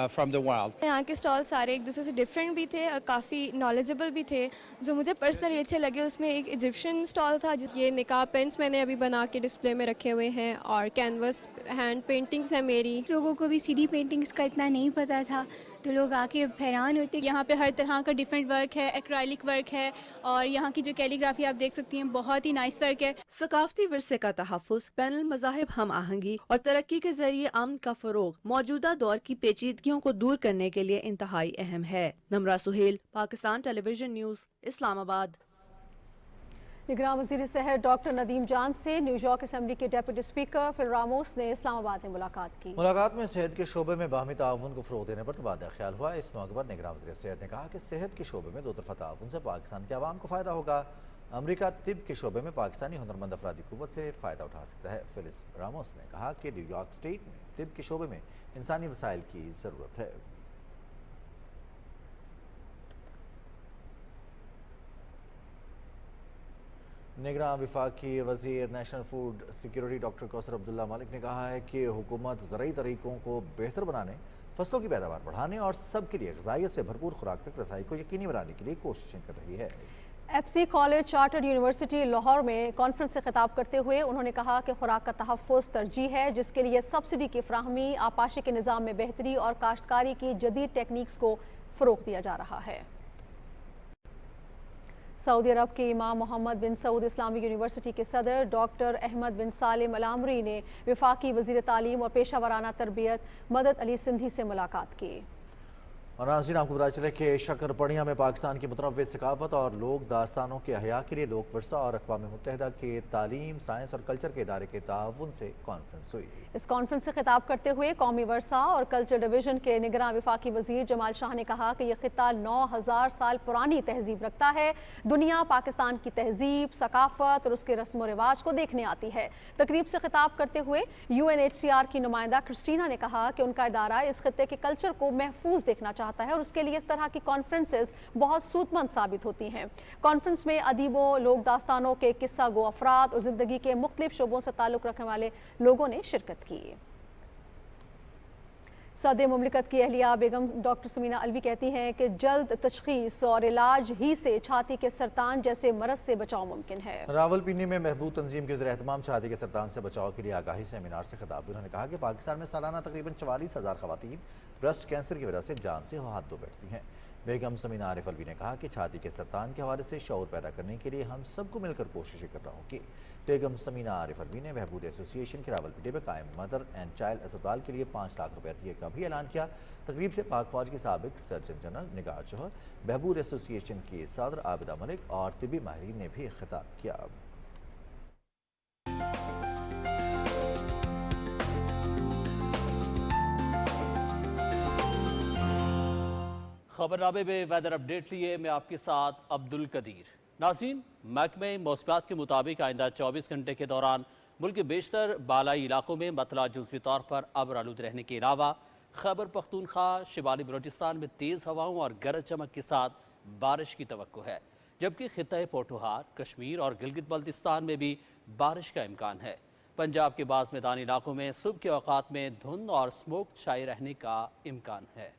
Speaker 19: from the wild.
Speaker 20: यहाँ के स्टॉल सारे एक दूसरे से डिफरेंट भी थे और काफ़ी नॉलेजेबल भी थे। जो मुझे पर्सनली अच्छे लगे उसमें एक इजिप्शियन स्टॉल था।
Speaker 21: ये निकाब पेंट्स मैंने अभी बना के डिस्प्ले में रखे हुए हैं और कैनवस हैंड पेंटिंग्स है मेरी।
Speaker 22: लोगों को भी सीडी पेंटिंग्स का इतना नहीं पता था तो लोग आके हैरान होते।
Speaker 21: यहाँ पे हर तरह का डिफरेंट वर्क है, एक्राइलिक वर्क है और यहाँ की जो कैलीग्राफी आप देख सकती हैं बहुत ही नाइस वर्क है।
Speaker 17: सकाफती विरसे का तहफ़्फ़ुज़, बैनुल मज़ाहिब हम आहंगी और तरक्की के जरिए अमन का फ़रोग़ मौजूदा दौर की पेचीदगियों को दूर करने के लिए इंतहाई अहम है। Namra Suhail, Pakistan television news, Islamabad.
Speaker 2: निगरान वज़ीर सेहत डॉक्टर नदीम जान से न्यूयॉर्क असम्बली के डेप्यूटी स्पीकर फिल रामोस ने इस्लामाबाद में मुलाकात की।
Speaker 1: मुलाकात में सेहत के शोबे में बाहमी ताउन को फ़रोग़ देने पर तबादला ख्याल हुआ। इस मौके पर निगरान वज़ीर सेहत ने कहा कि सेहत के शोबे में दो तरफ़ा ताउन से पाकिस्तान के अवाम को फ़ायदा होगा। अमरीका तिब के शोबे में पाकिस्तानी हुनरमंद अफरादी क़ुव्वत से फ़ायदा उठा सकता है। फिलिस रामोस ने कहा कि न्यूयॉर्क स्टेट में तिब के शोबे में इंसानी वसाइल की ज़रूरत है। निगरान विफाकी वज़ीर national food security doctor Kausar Abdullah Malik ने कहा है कि हुकूमत ज़रूरी तरीक़ों को बेहतर बनाने, फसलों की पैदावार बढ़ाने और सब के लिए ग़िज़ाइयत से भरपूर खुराक तक रसाई को यकीनी बनाने के लिए कोशिशें कर रही है।
Speaker 2: FC college chartered university Lahore में कॉन्फ्रेंस से खिताब करते हुए उन्होंने कहा कि खुराक का तहफ़्फ़ुज़ तरजीह है, जिसके लिए सब्सिडी की फ़राहमी, आपाशी के निज़ाम में बेहतरी और काश्तकारी की जदीद टेक्निक्स को फ़रोग़ दिया जा रहा है। सऊदी अरब के इमाम मोहम्मद बिन सऊद इस्लामी यूनिवर्सिटी के सदर डॉक्टर अहमद बिन सालिम अल आमरी ने वफाकी वज़ीर तालीम और पेशा वराना तरबियत मदद अली सिंधी से मुलाकात की।
Speaker 1: और नाज़रीन आपको पता चले कि शक्करपड़िया में पाकिस्तान की मुतनव्विर सकाफत और लोक दास्तानों के अहया के लिए लोक वर्सा और अक़वाम मुत्तहिदा के तालीम, साइंस और कल्चर के इदारे के ताउन से कॉन्फ्रेंस हुई।
Speaker 2: इस कॉन्फ्रेंस से खिताब करते हुए कौमी वर्सा और कल्चर डिवीजन के निगरान वफाकी वजीर जमाल शाह ने कहा कि यह खिता 9000 साल पुरानी तहजीब रखता है। दुनिया पाकिस्तान की तहजीब, सकाफत और उसके रस्म व रिवाज को देखने आती है। तकरीब से खिताब करते हुए UNHCR की नुमाइंदा क्रिस्टीना ने कहा कि उनका इदारा इस खिते के कल्चर को महफूज देखना चाहता है और उसके लिए इस तरह की कॉन्फ्रेंसेस बहुत सूदमंद साबित होती हैं। कॉन्फ्रेंस में अदीबों, लोक दास्तानों के किस्सा गो अफराद और ज़िंदगी के मुख्तलिफ शोबों से ताल्लुक़ रखने वाले लोगों ने शिरकत की। सदर मुमलिकत की अहलिया बेगम डॉक्टर समीना अलवी कहती हैं कि जल्द तशखीस और इलाज ही से छाती के सरतान जैसे मरज से बचाव मुमकिन है।
Speaker 1: रावलपिंडी में महबूब तंजीम के ज़रिए एहतमाम छाती के सरतान से बचाव के लिए आगाही सेमिनार से खिताब। उन्होंने कहा कि पाकिस्तान में सालाना तकरीबन 44,000 खवातीन ब्रेस्ट कैंसर की वजह से जान से हाथ धो बैठती हैं। बेगम समीना आरिफ अलवी ने कहा कि छाती के सरतान के हवाले से शऊर पैदा करने के लिए हम सबको मिलकर कोशिशें करना होगी। बेगम समीना आरिफ अलवी ने बहबूद एसोसिएशन के रावलपिंडी में कायम मदर एंड चाइल्ड अस्पताल के लिए 5 लाख रुपये दिए का भी ऐलान किया। तकरीब से पाक फौज की साबिक सर्जन जनरल निगार जौहर, बहबूद एसोसिएशन की सदर आबिदा मलिक और तिबी माहिरीन ने भी खिताब किया।
Speaker 3: खबरनामे में वेदर अपडेट लिए मैं आपके साथ अब्दुल कदीर। नाज़रीन, महकमे मौसमियात के मुताबिक आइंदा 24 घंटे के दौरान मुल्क के बेशतर बालाई इलाकों में मतला जुज़वी तौर पर अब्र आलूद रहने के अलावा खैबर पख्तूनख्वा, शिमाली बलोचिस्तान में तेज़ हवाओं और गरज चमक के साथ बारिश की तवक्को है, जबकि खित्ते पोठोहार, कश्मीर और गिलगित बल्तिस्तान में भी बारिश का इम्कान है। पंजाब के बाज़ मैदानी इलाकों में सुबह के औकात में धुंध और स्मोक छाए रहने का इम्कान है।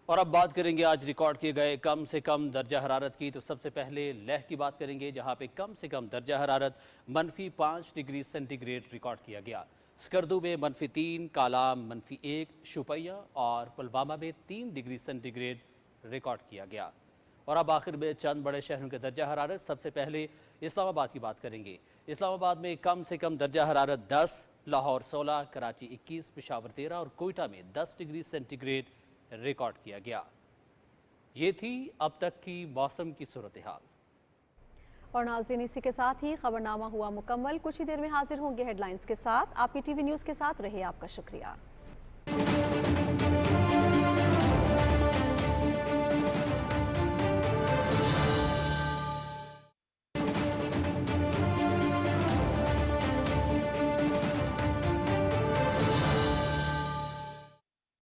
Speaker 3: और अब बात करेंगे आज रिकॉर्ड किए गए कम से कम दर्जा हरारत की। तो सबसे पहले लेह की बात करेंगे, जहां पे कम से कम दर्जा हरारत -5 डिग्री सेंटीग्रेड रिकॉर्ड किया गया। स्कर्दू में -3, कालाम -1, शुपैया और पुलवामा में 3 डिग्री सेंटीग्रेड रिकॉर्ड किया गया। और अब आखिर में चंद बड़े शहरों के दर्जा हरारत। सबसे पहले इस्लामाबाद की बात करेंगे। इस्लामाबाद में कम से कम दर्जा हरारत 10, लाहौर 16, कराची 21, पेशावर 13 और कोयटा में 10 डिग्री सेंटीग्रेड रिकॉर्ड किया गया। ये थी अब तक की मौसम की सूरत हाल।
Speaker 2: और नाज़रीन, इसी के साथ ही खबरनामा हुआ मुकम्मल। कुछ ही देर में हाजिर होंगे हेडलाइंस के साथ। आप PTV न्यूज़ के साथ रहे। आपका शुक्रिया।